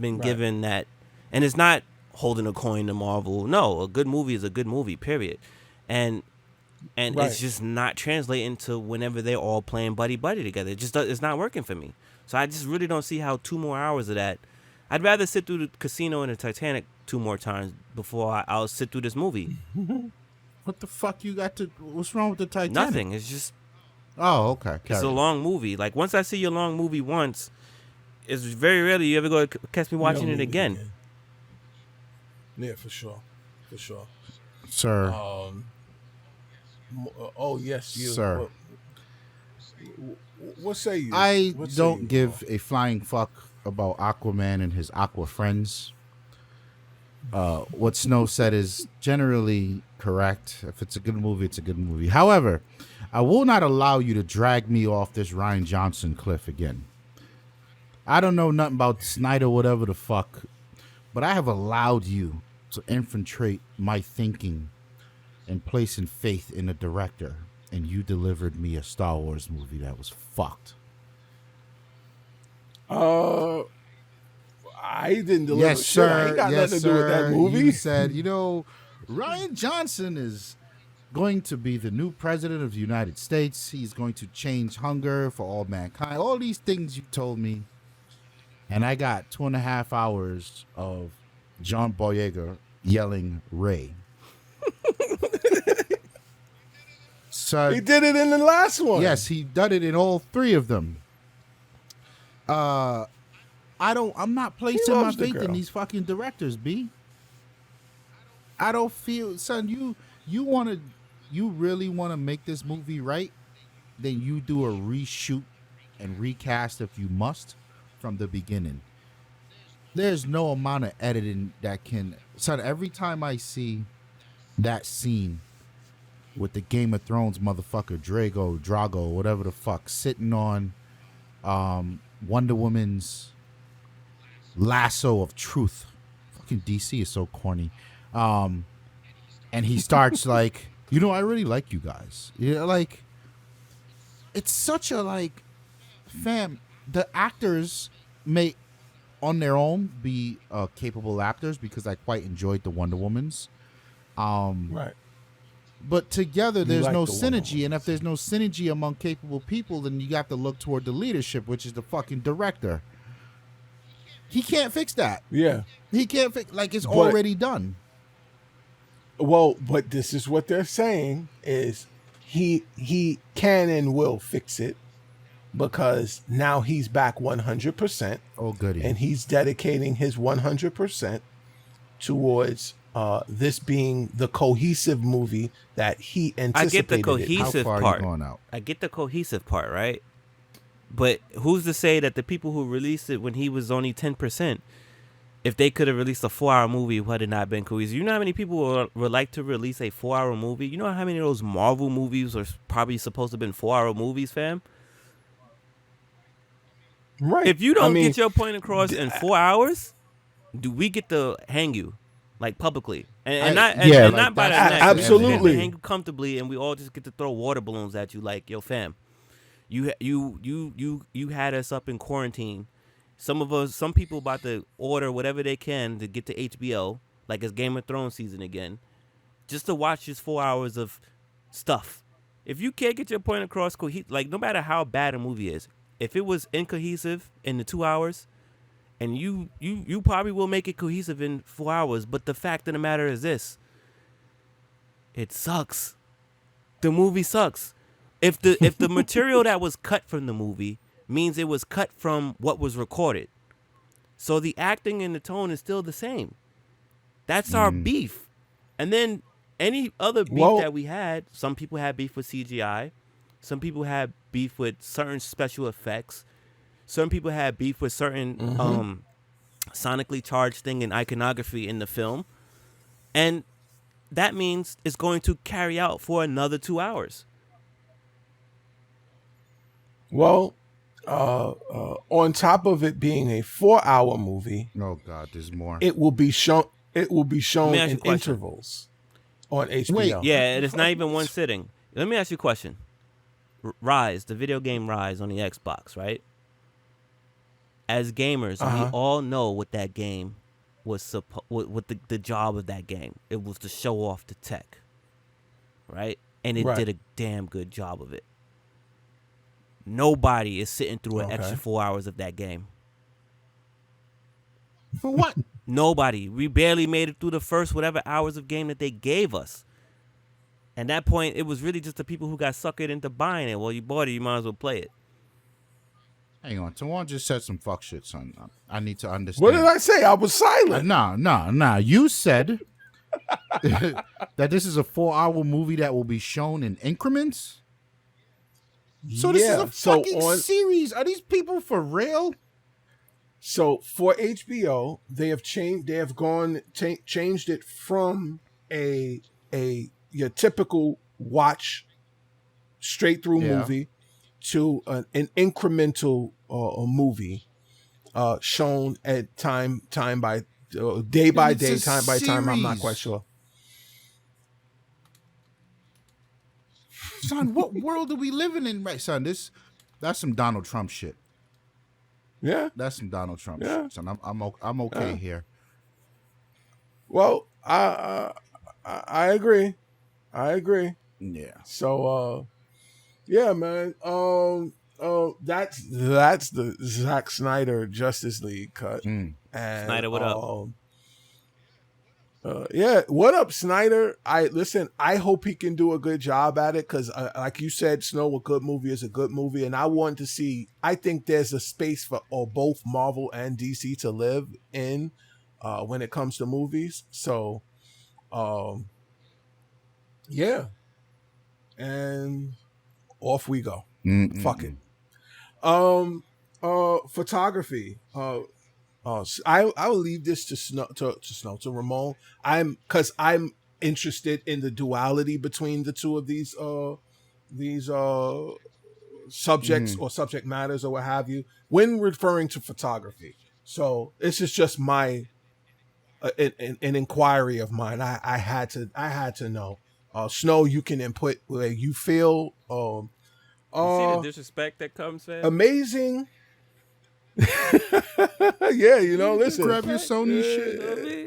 been given that. And it's not holding a coin to Marvel. No, a good movie is a good movie. Period. And it's just not translating to whenever they're all playing buddy together. It's not working for me. So I just really don't see how 2 more hours of that. I'd rather sit through the Casino and the Titanic 2 more times before I'll sit through this movie. What the fuck you got to? What's wrong with the Titanic? Nothing. It's just. Oh, okay. It's a long movie. Like once I see your long movie once, it's very rarely you ever go catch me watching it again. Yeah, for sure, sir. Oh yes, you, sir. What say you? I don't give a flying fuck about Aquaman and his aqua friends. What Snow said is generally correct. If it's a good movie, it's a good movie. However, I will not allow you to drag me off this Rian Johnson cliff again. I don't know nothing about Snyder, whatever the fuck, but I have allowed you to infiltrate my thinking and placing faith in a director, and you delivered me a Star Wars movie that was fucked. I didn't deliver. Yes, sir. I ain't got nothing to do with that movie. You said, Rian Johnson is going to be the new president of the United States. He's going to change hunger for all mankind. All these things you told me. And I got 2.5 hours of John Boyega yelling Ray. So he did it in the last one. Yes, he did it in all 3 of them. I'm not placing my faith in these fucking directors, B. I don't feel, son, you really want to make this movie right? Then you do a reshoot and recast if you must from the beginning. There's no amount of editing that can, son, every time I see that scene with the Game of Thrones motherfucker Drago, whatever the fuck, sitting on Wonder Woman's lasso of truth. Fucking DC is so corny. And he starts like, I really like you guys. Like, it's such a fam, the actors may on their own be capable actors because I quite enjoyed the Wonder Womans. Right. But together there's no synergy, and if there's no synergy among capable people, then you got to look toward the leadership, which is the fucking director. He can't fix that. Yeah. He can't fix, it's already done. Well, but this is what they're saying is he can and will fix it because now he's back 100%. Oh, goody. And he's dedicating his 100% towards this being the cohesive movie that he anticipated. I get the cohesive How far part. Are you going out? I get the cohesive part, right? But who's to say that the people who released it when he was only 10%, if they could have released a 4-hour movie, would it not been cohesive? You know how many people would like to release a 4-hour movie? You know how many of those Marvel movies are probably supposed to have been 4-hour movies, fam? Right. If you don't get your point across in 4 hours, do we get to hang you, like publicly, and not by the neck? Absolutely, hang you comfortably, and we all just get to throw water balloons at you, like, yo, fam, you had us up in quarantine. Some people about to order whatever they can to get to HBO, like it's Game of Thrones season again, just to watch this 4 hours of stuff. If you can't get your point across, like no matter how bad a movie is, if it was incohesive in the 2 hours, and you probably will make it cohesive in 4 hours, but the fact of the matter is this: it sucks. The movie sucks. If the material that was cut from the movie means it was cut from what was recorded, so the acting and the tone is still the same. That's our beef. And then any other beef that we had, some people had beef with CGI, some people had beef with certain special effects, some people had beef with certain sonically charged thing and iconography in the film, and that means it's going to carry out for another 2 hours. Well, on top of it being a 4-hour movie, oh God, there's more. It will be shown. It will be shown in intervals on HBO. Wait, yeah, and it's not even one sitting. Let me ask you a question. Rise, the video game Rise on the Xbox, right? As gamers, we all know what that game was what the job of that game. It was to show off the tech, right? And it did a damn good job of it. Nobody is sitting through an extra 4 hours of that game. For what? Nobody. We barely made it through the first whatever hours of game that they gave us. And that point, it was really just the people who got suckered into buying it. Well, you bought it, you might as well play it. Hang on, Tawann just said some fuck shit, son. I need to understand. What did I say? I was silent. Nah. You said that this is a 4-hour movie that will be shown in increments? So this is a fucking series. Are these people for real? So for HBO, they have changed. They have changed it from your typical watch straight through movie to an incremental movie shown at time by day by day, time by time. I'm not quite sure. Son, what world are we living in, right, son? That's some Donald Trump shit. Yeah, that's some Donald Trump shit, son. I'm okay here. Well, I agree. Yeah. So, yeah, man. That's the Zack Snyder Justice League cut. And, Snyder, what up? Yeah, what up, Snyder? I hope he can do a good job at it because, like you said, Snow, a good movie is a good movie, and I want to see. I think there's a space for both Marvel and DC to live in when it comes to movies. So, yeah, and off we go. Fuck it. Photography. I will leave this to Ramon. Because I'm interested in the duality between the two of these subjects or subject matters or what have you when referring to photography. So this is just my an inquiry of mine. I had to know. Snow, you can input where you feel. You see the disrespect that comes, man? Amazing. Yeah, listen. Grab your Sony shit.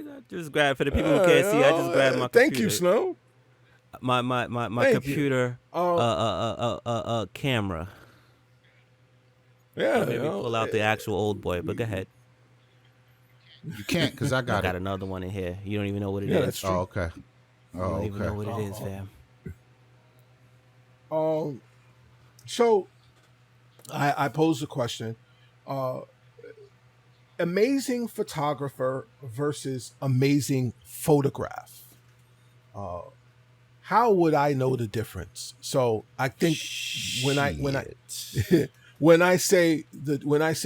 I just grab for the people who can't see. I just grab my computer. Thank you, Snow. My computer camera. Yeah, maybe pull out the actual old boy, but go ahead. You can't because I got another one in here. You don't even know what it is. That's true. Oh, okay. You don't even know what it is, fam. So I posed a question. Amazing photographer versus amazing photograph. How would I know the difference? So I think when when I say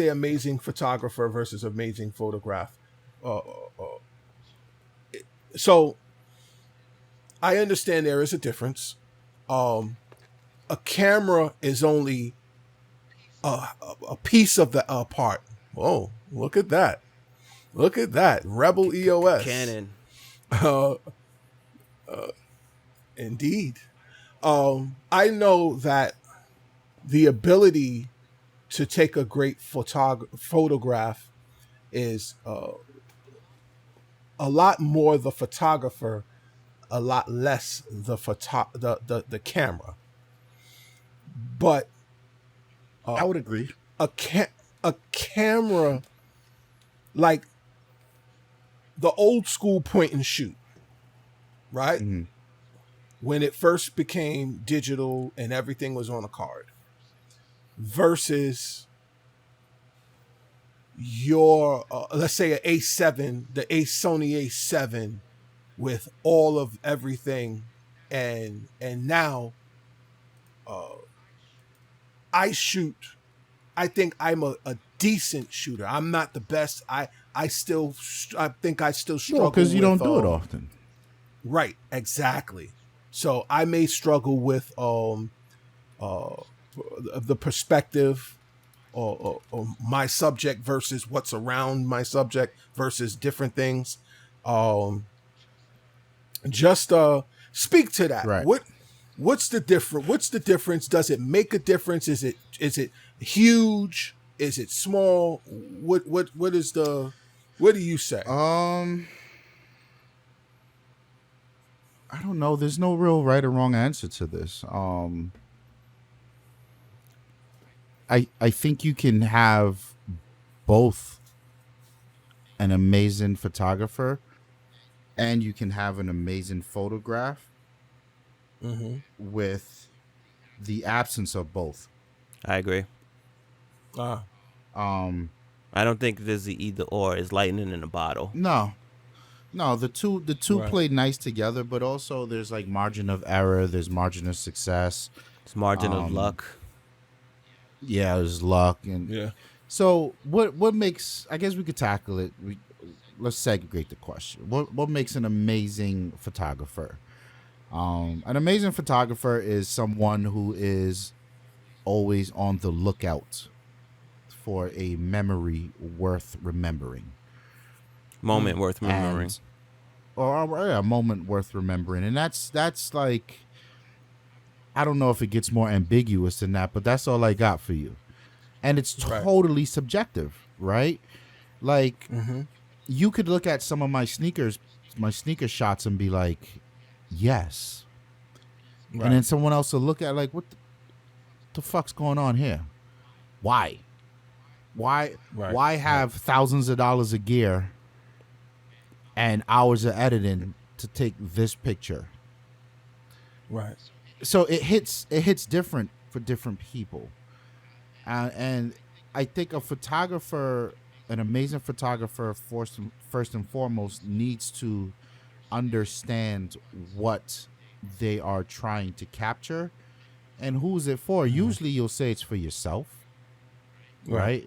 amazing photographer versus amazing photograph, uh, so I understand there is a difference. A camera is only a piece of the part. Oh, look at that! Look at that! Rebel EOS. Canon. Indeed. I know that the ability to take a great photograph is a lot more the photographer, a lot less the camera. But I would agree. a camera, like the old school point and shoot, right? Mm-hmm. When it first became digital and everything was on a card, versus your let's say an A7, the Sony A7 with all of everything, and now I shoot. I think I'm a decent shooter. I'm not the best. I think I still struggle because you don't do it with, often. Right, exactly. So I may struggle with the perspective or my subject versus what's around my subject versus different things. Just speak to that. Right. What's the difference? What's the difference? Does it make a difference? Is it huge? Is it small? What is the? What do you say? I don't know. There's no real right or wrong answer to this. I think you can have both an amazing photographer and you can have an amazing photograph with the absence of both. I agree. I don't think there's the either or. It's lightning in a bottle. No, the two Right. play nice together, but also there's like margin of error. There's margin of success. It's margin of luck. Yeah, there's luck, and Yeah. So what makes? I guess we could tackle it. Let's segregate the question. What makes an amazing photographer? An amazing photographer is someone who is always on the lookout for a memory worth remembering. Moment worth remembering. Or a moment worth remembering. And that's like, I don't know if it gets more ambiguous than that, but that's all I got for you. And it's totally subjective, right? Like, you could look at some of my sneaker shots and be like, yes. Right. And then someone else will look at like, what the fuck's going on here? Why have thousands of dollars of gear and hours of editing to take this picture? Right. So it hits different for different people. And I think an amazing photographer, first and foremost, needs to understand what they are trying to capture and who's it for. Usually you'll say it's for yourself, right?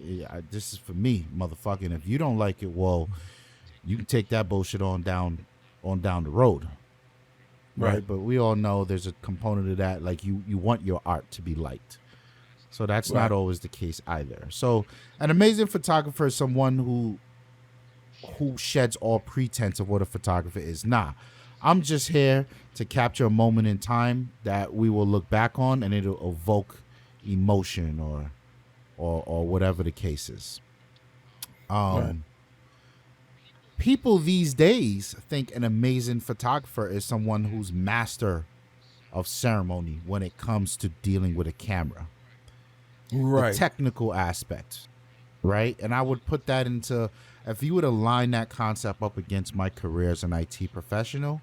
This is for me, motherfucker. And if you don't like it, well, you can take that bullshit on down the road. Right. But we all know there's a component of that. Like you want your art to be liked. So that's not always the case either. So an amazing photographer is someone who sheds all pretense of what a photographer is. Nah, I'm just here to capture a moment in time that we will look back on and it'll evoke emotion or whatever the case is. People these days think an amazing photographer is someone who's master of ceremony when it comes to dealing with a camera. Right. The technical aspect, right? And I would put that into, if you would align that concept up against my career as an IT professional,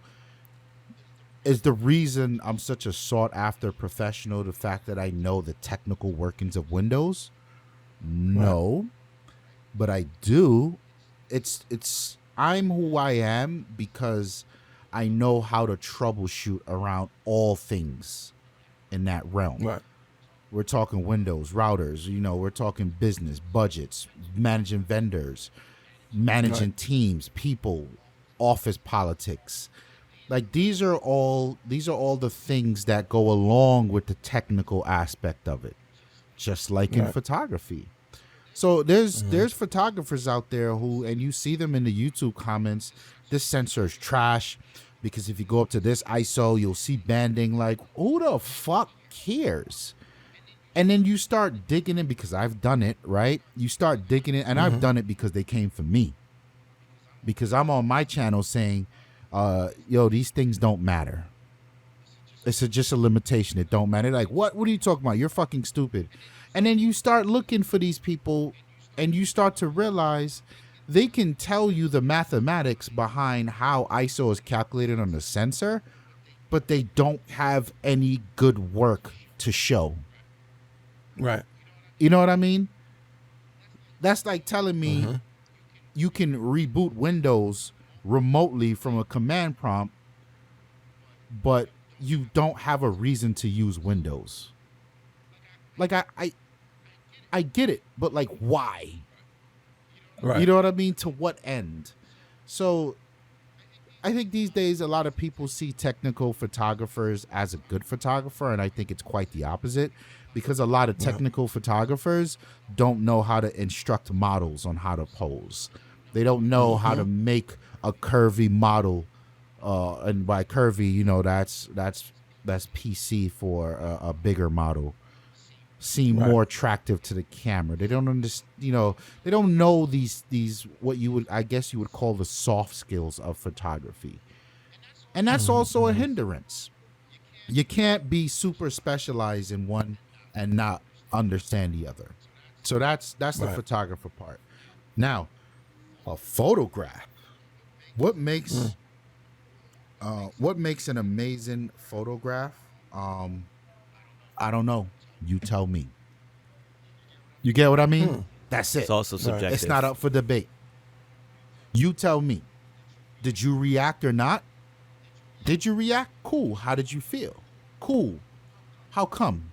is the reason I'm such a sought after professional the fact that I know the technical workings of Windows? No, but I do. It's I'm who I am because I know how to troubleshoot around all things in that realm. Right. We're talking windows, routers. You know, we're talking business, budgets, managing vendors, managing teams, people, office politics. Like these are all the things that go along with the technical aspect of it, just like in photography. So there's photographers out there who, and you see them in the YouTube comments, this sensor is trash because if you go up to this ISO, you'll see banding. Like, who the fuck cares? And then you start digging in, because I've done it, right? You start digging in, and I've done it because they came from me. Because I'm on my channel saying, yo, these things don't matter. It's just a limitation. It don't matter. Like, what are you talking about? You're fucking stupid. And then you start looking for these people, and you start to realize they can tell you the mathematics behind how ISO is calculated on the sensor, but they don't have any good work to show. Right. You know what I mean? That's like telling me you can reboot Windows remotely from a command prompt, but you don't have a reason to use Windows. Like, I get it, but like, why? Right. You know what I mean? To what end? So I think these days a lot of people see technical photographers as a good photographer, and I think it's quite the opposite, because a lot of technical photographers don't know how to instruct models on how to pose. They don't know how to make a curvy model, and by curvy, you know, that's PC for a bigger model, seem more attractive to the camera. They don't understand, you know, they don't know these what you would, I guess you would call, the soft skills of photography. And that's also a hindrance. You can't be super specialized in one and not understand the other. So that's the photographer part. Now, a photograph. What makes an amazing photograph? I don't know. You tell me. You get what I mean? That's it. It's also subjective. It's not up for debate. You tell me. Did you react or not? Did you react? Cool. How did you feel? Cool. How come?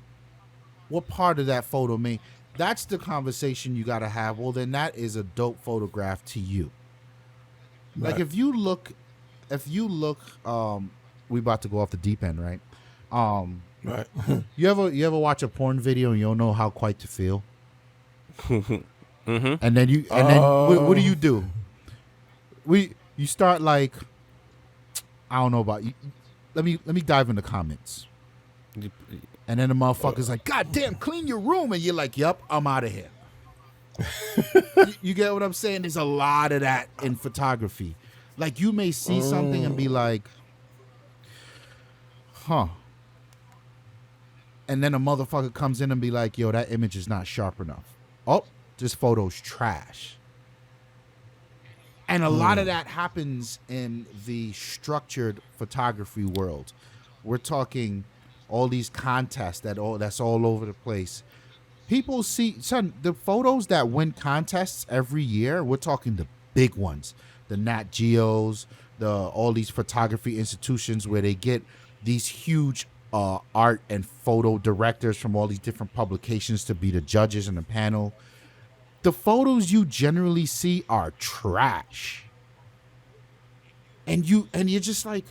What part of that photo made? That's the conversation you got to have. Well, then that is a dope photograph to you. Right. Like if you look, we about to go off the deep end, right? Right. You ever watch a porn video and you don't know how quite to feel? And then what do? You start like, I don't know about you. Let me dive in the comments. And then the motherfucker's like, God damn, clean your room. And you're like, yup, I'm out of here. You get what I'm saying? There's a lot of that in photography. Like you may see something and be like, huh. And then a motherfucker comes in and be like, yo, that image is not sharp enough. Oh, this photo's trash. And a lot of that happens in the structured photography world. We're talking all these contests that's all over the place. People see, son, the photos that win contests every year, we're talking the big ones. The Nat Geos, all these photography institutions where they get these huge art and photo directors from all these different publications to be the judges in the panel. The photos you generally see are trash. And you're just like,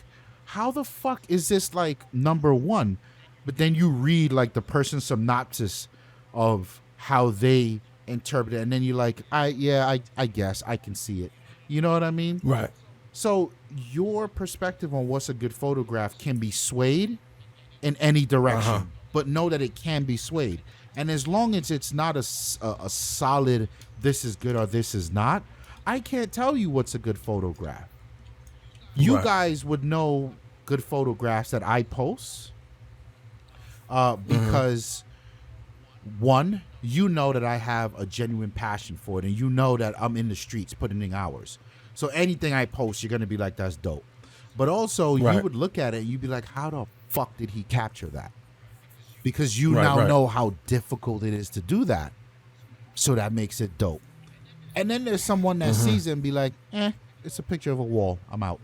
how the fuck is this like number one? But then you read like the person's synopsis of how they interpret it, and then you're like, I guess I can see it. You know what I mean? Right. So your perspective on what's a good photograph can be swayed in any direction, but know that it can be swayed. And as long as it's not a solid, this is good or this is not, I can't tell you what's a good photograph. You guys would know good photographs that I post because, one, you know that I have a genuine passion for it, and you know that I'm in the streets putting in hours. So anything I post, you're going to be like, that's dope. But also, you would look at it and you'd be like, how the fuck did he capture that? Because you know how difficult it is to do that. So that makes it dope. And then there's someone that sees it and be like, it's a picture of a wall. I'm out.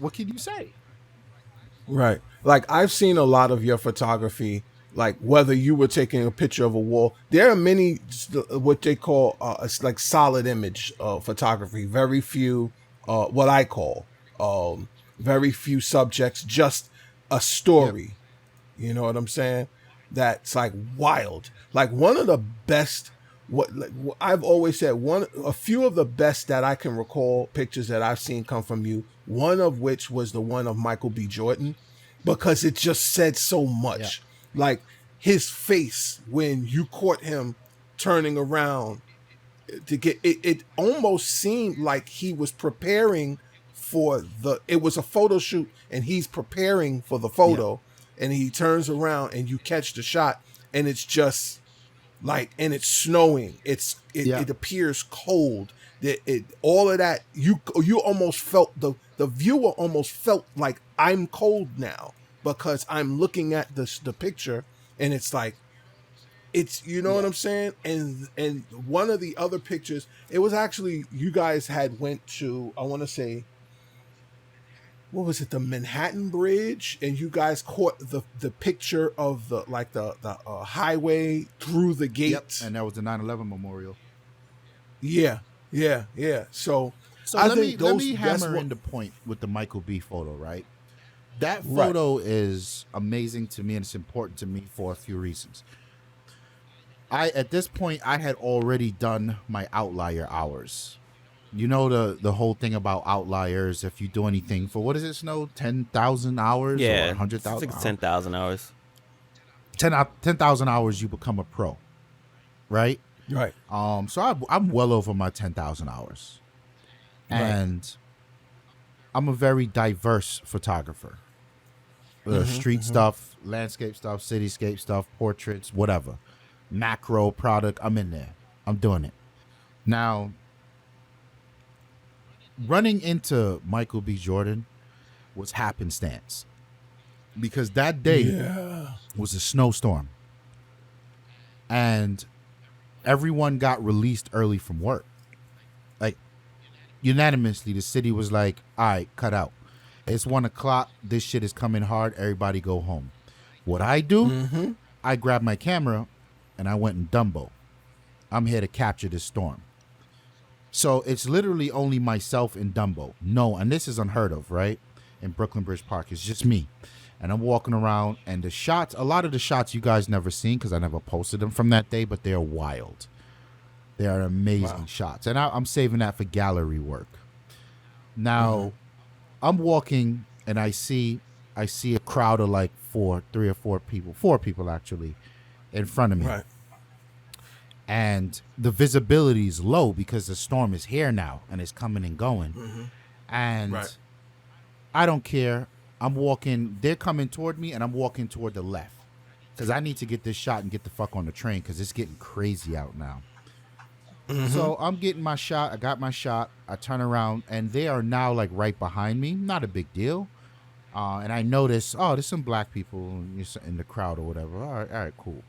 What can you say? Right. Like I've seen a lot of your photography, like whether you were taking a picture of a wall. There are many what they call it's like solid image photography. Very few what I call very few subjects, just a Yep. story. You know what I'm saying? That's like wild. Like one of the best. I've always said, a few of the best that I can recall pictures that I've seen come from you. One of which was the one of Michael B. Jordan, because it just said so Yeah. much. Like his face when you caught him turning around to get it. It almost seemed like he was preparing for the. It was a photo shoot, and he's preparing for the photo, and he turns around, and you catch the shot, and it's just like, and it's snowing. It appears cold. It all of that. You almost felt the viewer almost felt like I'm cold now because I'm looking at the picture, and it's like. It's you know what I'm saying, and one of the other pictures, it was actually you guys had went to, I want to say, what was it, the Manhattan Bridge, and you guys caught the picture of the like the highway through the gate. Yep. And that was the 9/11 memorial. Yeah. So I think let me hammer in the point with the Michael B photo, right? That photo is amazing to me, and it's important to me for a few reasons. At this point, I had already done my outlier hours. You know the whole thing about outliers. If you do anything for, what is it, Snow? 10,000 hours or 100,000? 10,000 hours. 10,000 hours, you become a pro, right? Right. So I'm well over my 10,000 hours, and I'm a very diverse photographer. Street stuff, landscape stuff, cityscape stuff, portraits, whatever. Macro product, I'm in there. I'm doing it. Now, running into Michael B. Jordan was happenstance, because that day was a snowstorm, and everyone got released early from work. Like, unanimously, the city was like, all right, cut out. It's 1:00. This shit is coming hard. Everybody go home. What I do, I grab my camera and I went in Dumbo. I'm here to capture this storm. So it's literally only myself and Dumbo. No, and this is unheard of, right? In Brooklyn Bridge Park. It's just me. And I'm walking around, and the shots, a lot of the shots you guys never seen because I never posted them from that day, but they're wild. They are amazing shots. And I'm saving that for gallery work. Now, I'm walking, and I see a crowd of like four people actually, in front of me. Right. And the visibility is low because the storm is here now and it's coming and going. And I don't care. I'm walking. They're coming toward me, and I'm walking toward the left because I need to get this shot and get the fuck on the train because it's getting crazy out now. So I'm getting my shot. I got my shot. I turn around, and they are now like right behind me. Not a big deal. And I notice, there's some black people in the crowd or whatever. All right, cool.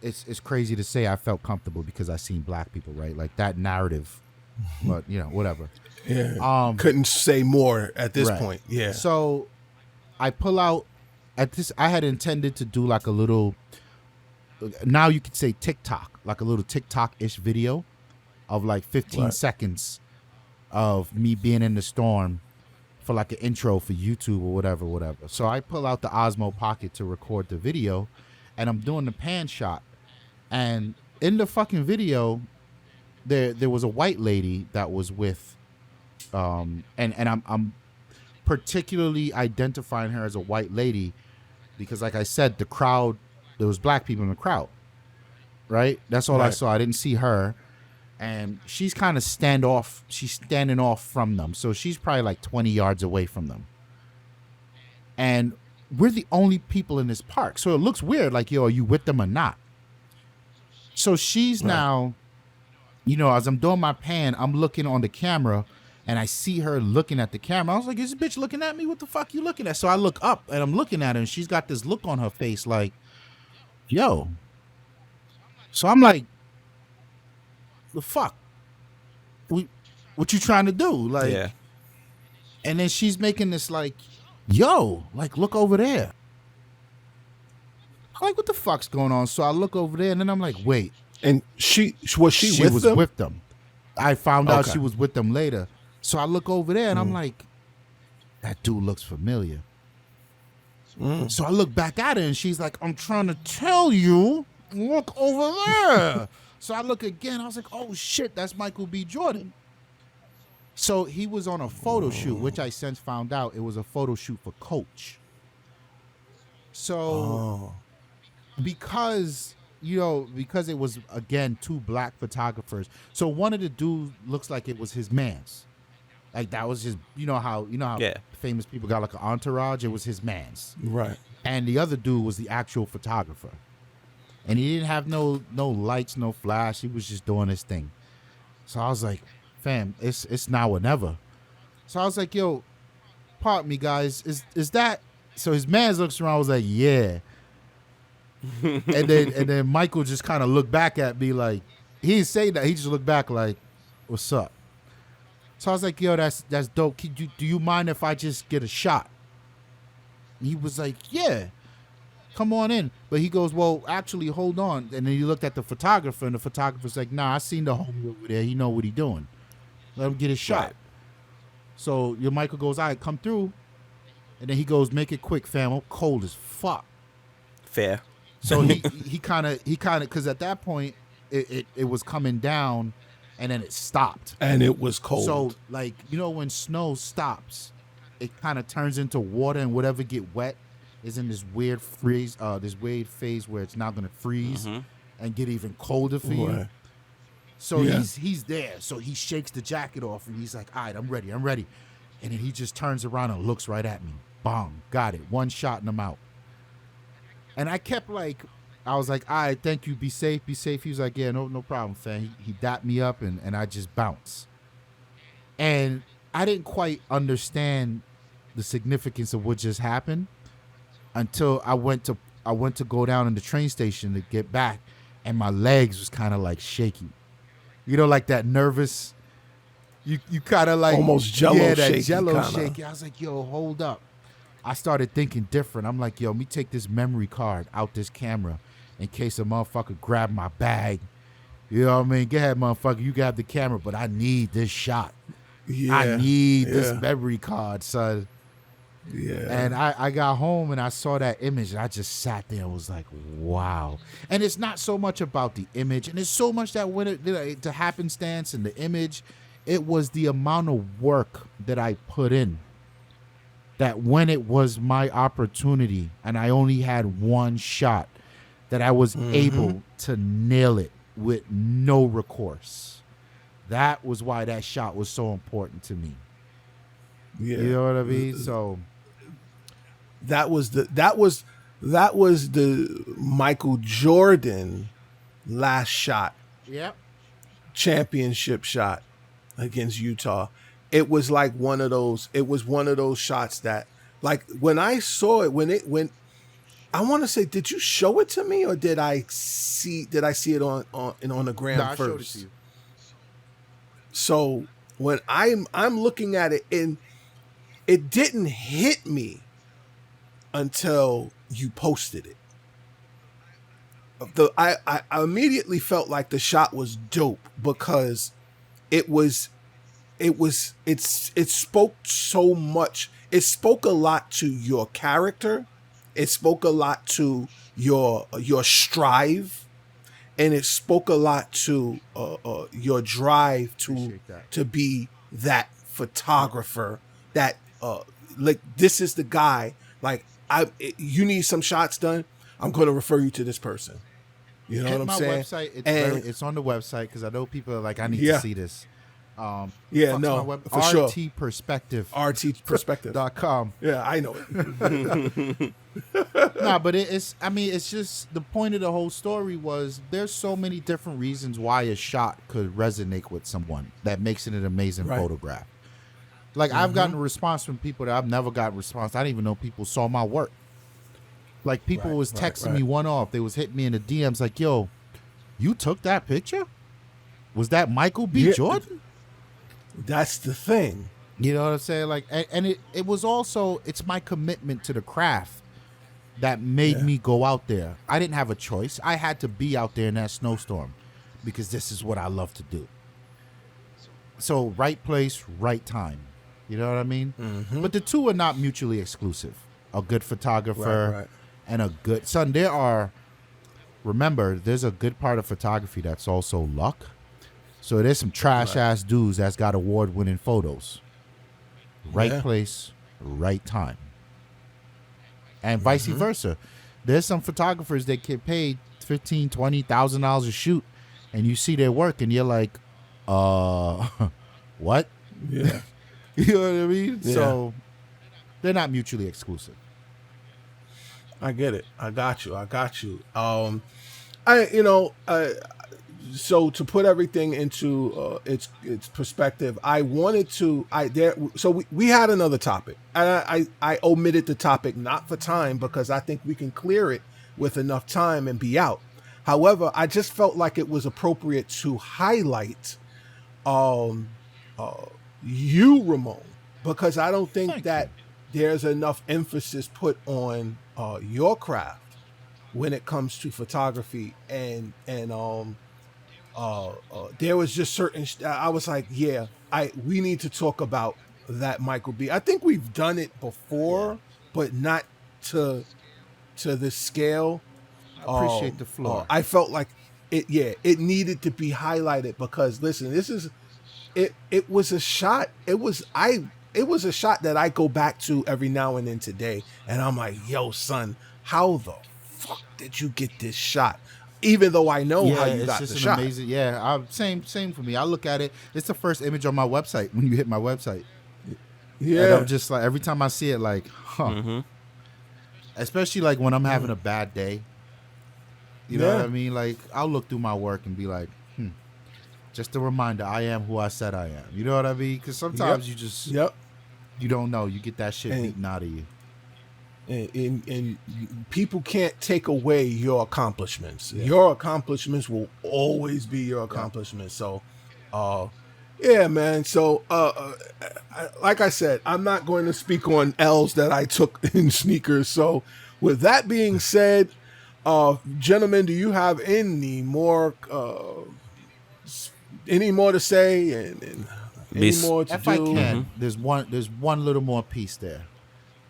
It's crazy to say I felt comfortable because I seen black people, right? Like that narrative, but whatever. Yeah. Couldn't say more at this point. Yeah. So I pull out at this. I had intended to do like a little. Now you could say TikTok, like a little TikTok-ish video of like 15 seconds of me being in the storm for like an intro for YouTube or whatever. So I pull out the Osmo Pocket to record the video, and I'm doing the pan shot. And in the fucking video, there was a white lady that was with, and I'm particularly identifying her as a white lady because, like I said, the crowd, there was black people in the crowd, right? That's all I saw. I didn't see her, and she's kind of she's standing off from them, so she's probably like 20 yards away from them. And we're the only people in this park, so it looks weird, like, yo, are you with them or not? So she's now, as I'm doing my pan, I'm looking on the camera, and I see her looking at the camera. I was like, is this bitch looking at me? What the fuck you looking at? So I look up, and I'm looking at her, and she's got this look on her face like, yo. So I'm like, the fuck? What you trying to do? Like, and then she's making this like, yo, like, look over there. I'm like, what the fuck's going on? So I look over there, and then I'm like, wait. And she was with them. I found out Okay. she was with them later. So I look over there, and I'm like, that dude looks familiar. So I look back at her, and she's like, I'm trying to tell you, look over there. So I look again. I was like, oh, shit, that's Michael B. Jordan. So he was on a photo shoot, which I since found out it was a photo shoot for Coach. So because it was, again, two black photographers. So one of the dudes looks like it was his man's. Like, that was his, you know how famous people got like an entourage? It was his man's. Right. And the other dude was the actual photographer. And he didn't have no lights, no flash. He was just doing his thing. So I was like, fam, it's now or never. So I was like, yo, pardon me, guys. Is that... So his man looks around, was like, yeah. and then Michael just kind of looked back at me like... He didn't say that. He just looked back like, what's up? So I was like, yo, that's dope. Do you mind if I just get a shot? And he was like, yeah. Come on in. But he goes, well, actually, hold on. And then he looked at the photographer, and the photographer's like, nah, I seen the homie over there. He know what he doing. Let him get his shot. Right. So your Michael goes, all right, come through. And then he goes, make it quick, fam. I'm cold as fuck. Fair. So he kind of, because at that point, it was coming down, and then it stopped. And it was cold. So, like, when snow stops, it kind of turns into water, and whatever get wet is in this weird phase where it's not going to freeze and get even colder for you. So he's there. So he shakes the jacket off, and he's like, all right, I'm ready. And then he just turns around and looks right at me. Bong, got it. One shot and I'm out. And I kept I was like, all right, thank you. Be safe. He was like, yeah, no problem, fam. He dapped me up, and I just bounced. And I didn't quite understand the significance of what just happened until I went to go down in the train station to get back, and my legs was kind of like shaky. Like that nervous, you kind of like almost jello that shaky. Jello shaky. I was like, yo, hold up. I started thinking different. I'm like, yo, let me take this memory card out this camera in case a motherfucker grab my bag. You know what I mean? Go ahead, motherfucker. You grab the camera, but I need this shot. Yeah. I need this memory card, son. Yeah. And I got home and I saw that image, and I just sat there and was like, wow. And it's not so much about the image, and it's so much that when the happenstance and the image, it was the amount of work that I put in. That when it was my opportunity and I only had one shot, that I was able to nail it with no recourse. That was why that shot was so important to me. Yeah. You know what I mean? So that was the Michael Jordan last shot. Yep. Championship shot against Utah. It was like one of those shots that, like, when I saw it, when I want to say, did you show it to me, or did I see it on the gram No, I first? showed it to you. So when I'm looking at it, and it didn't hit me until you posted it. I immediately felt like the shot was dope because it spoke so much. It spoke a lot to your character. It spoke a lot to your strive, and it spoke a lot to your drive to be that photographer. That like, this is the guy. Like, you need some shots done, I'm going to refer you to this person. You know what I'm saying? Website. It's on the website because I know people are like, I need to see this. For RT Perspective. RTperspective.com. Yeah, I know it. Nah, but it's just the point of the whole story was there's so many different reasons why a shot could resonate with someone that makes it an amazing photograph. Like, I've gotten a response from people that I've never gotten a response. I didn't even know people saw my work. Like, people was texting me one off. They was hitting me in the DMs like, yo, you took that picture? Was that Michael B. Jordan? That's the thing. You know what I'm saying? Like, and it was also, it's my commitment to the craft that made me go out there. I didn't have a choice. I had to be out there in that snowstorm because this is what I love to do. So right place, right time. You know what I mean? Mm-hmm. But the two are not mutually exclusive. A good photographer and a good son. Remember, there's a good part of photography that's also luck. So there's some trash ass dudes that's got award-winning photos. Right place, right time. And vice versa. There's some photographers that get paid $15,000, $20,000 a shoot, and you see their work and you're like, what? Yeah. You know what I mean? Yeah. So they're not mutually exclusive. I get it. I got you. So to put everything into its perspective, I wanted to. We had another topic, and I omitted the topic not for time because I think we can clear it with enough time and be out. However, I just felt like it was appropriate to highlight you, Ramon, because I don't think there's enough emphasis put on your craft when it comes to photography and there was just certain I was like, we need to talk about that Michael B. I think we've done it before, but not to this scale. I appreciate the floor. I felt like it needed to be highlighted because listen, it was a shot. It was a shot that I go back to every now and then today, and I'm like, yo, son, how the fuck did you get this shot? Even though I know how you got the shot. Amazing. Yeah, same for me. I look at it. It's the first image on my website when you hit my website. Yeah, and I'm just like, every time I see it, like, Especially like when I'm having a bad day. You know what I mean? Like, I'll look through my work and be like, just a reminder, I am who I said I am. You know what I mean? Because sometimes you just, you don't know. You get that shit beaten out of you. And people can't take away your accomplishments. Your accomplishments will always be your accomplishments. So, man. So, like I said, I'm not going to speak on L's that I took in sneakers. So, with that being said, gentlemen, do you have any more to say and any more to if do? I can, there's one little more piece there.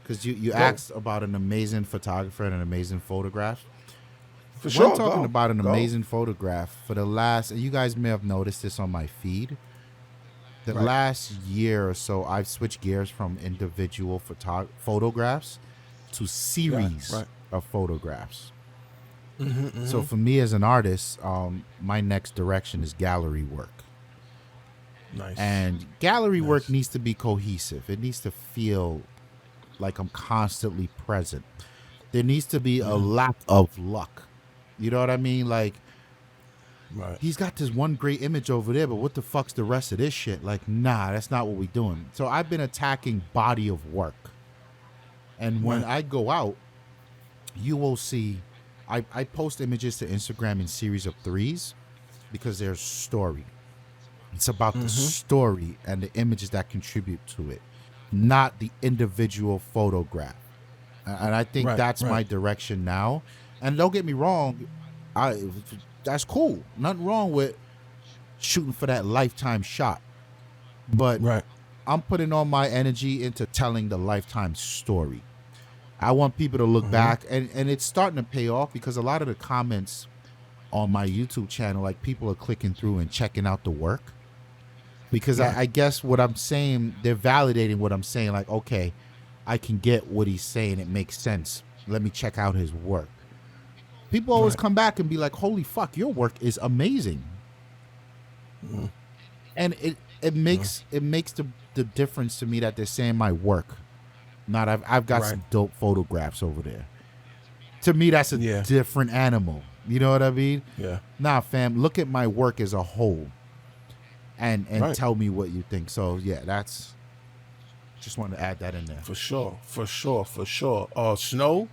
Because you asked about an amazing photographer and an amazing photograph. For sure. When talking about an amazing photograph, for the last, and you guys may have noticed this on my feed, the last year or so, I've switched gears from individual photographs to series of photographs. So for me as an artist, my next direction is gallery work. Nice. And gallery work needs to be cohesive. It needs to feel like I'm constantly present. There needs to be a lack of luck. You know what I mean? Like, he's got this one great image over there, but what the fuck's the rest of this shit? Like, nah, that's not what we're doing. So I've been attacking body of work. And when I go out, you will see, I post images to Instagram in series of 3s because there's story. It's about the story and the images that contribute to it, not the individual photograph. And I think that's my direction now. And don't get me wrong, that's cool. Nothing wrong with shooting for that lifetime shot. But I'm putting all my energy into telling the lifetime story. I want people to look back, and it's starting to pay off because a lot of the comments on my YouTube channel, like, people are clicking through and checking out the work. Because I guess what I'm saying, they're validating what I'm saying. Like, okay, I can get what he's saying. It makes sense. Let me check out his work. People always come back and be like, holy fuck, your work is amazing. And it makes the difference to me that they're saying my work. Not I've got some dope photographs over there. To me, that's a different animal. You know what I mean? Yeah. Nah, fam, look at my work as a whole. And tell me what you think. So that's just wanted to add that in there. For sure. Snow,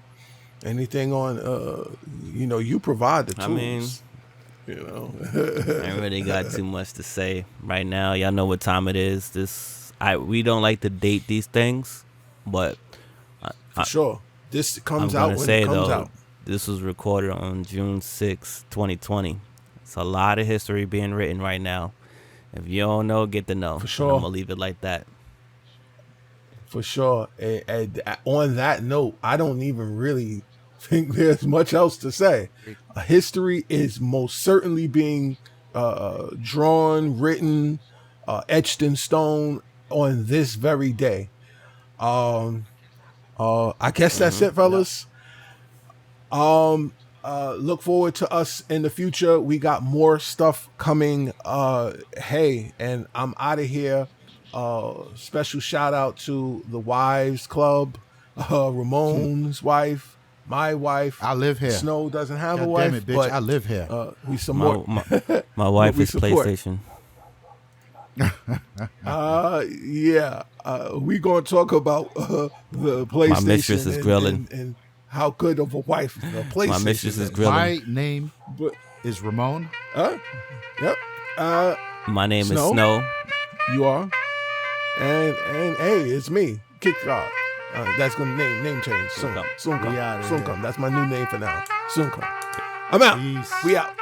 anything on you provide the tools. I mean, I ain't really got too much to say right now. Y'all know what time it is. This we don't like to date these things, but For sure. This I'm comes out gonna when say it comes though, out. this was recorded on June 6, 2020. It's a lot of history being written right now. If you don't know, get to know. For sure. And I'm gonna leave it like that. For sure. And on that note, I don't even really think there's much else to say. History is most certainly being drawn, written, etched in stone on this very day. I guess that's it, fellas. Look forward to us in the future. We got more stuff coming. Hey, and I'm out of here. Special shout out to the Wives Club, Ramon's wife, my wife. I live here. Snow doesn't have a God wife, damn it, bitch! but I live here. we support. My wife we is support. PlayStation. Yeah. We gonna talk about the PlayStation. My mistress is grilling. And how good of a wife the PlayStation. My mistress is is. grilling. My name But, is Ramon. Yep. My name Snow? is Snow. You are. And hey, it's me, Kick God. That's gonna name change soon. come. Soon come. We outta Soon here. come. That's my new name for now. Soon come. I'm out. Peace. We out.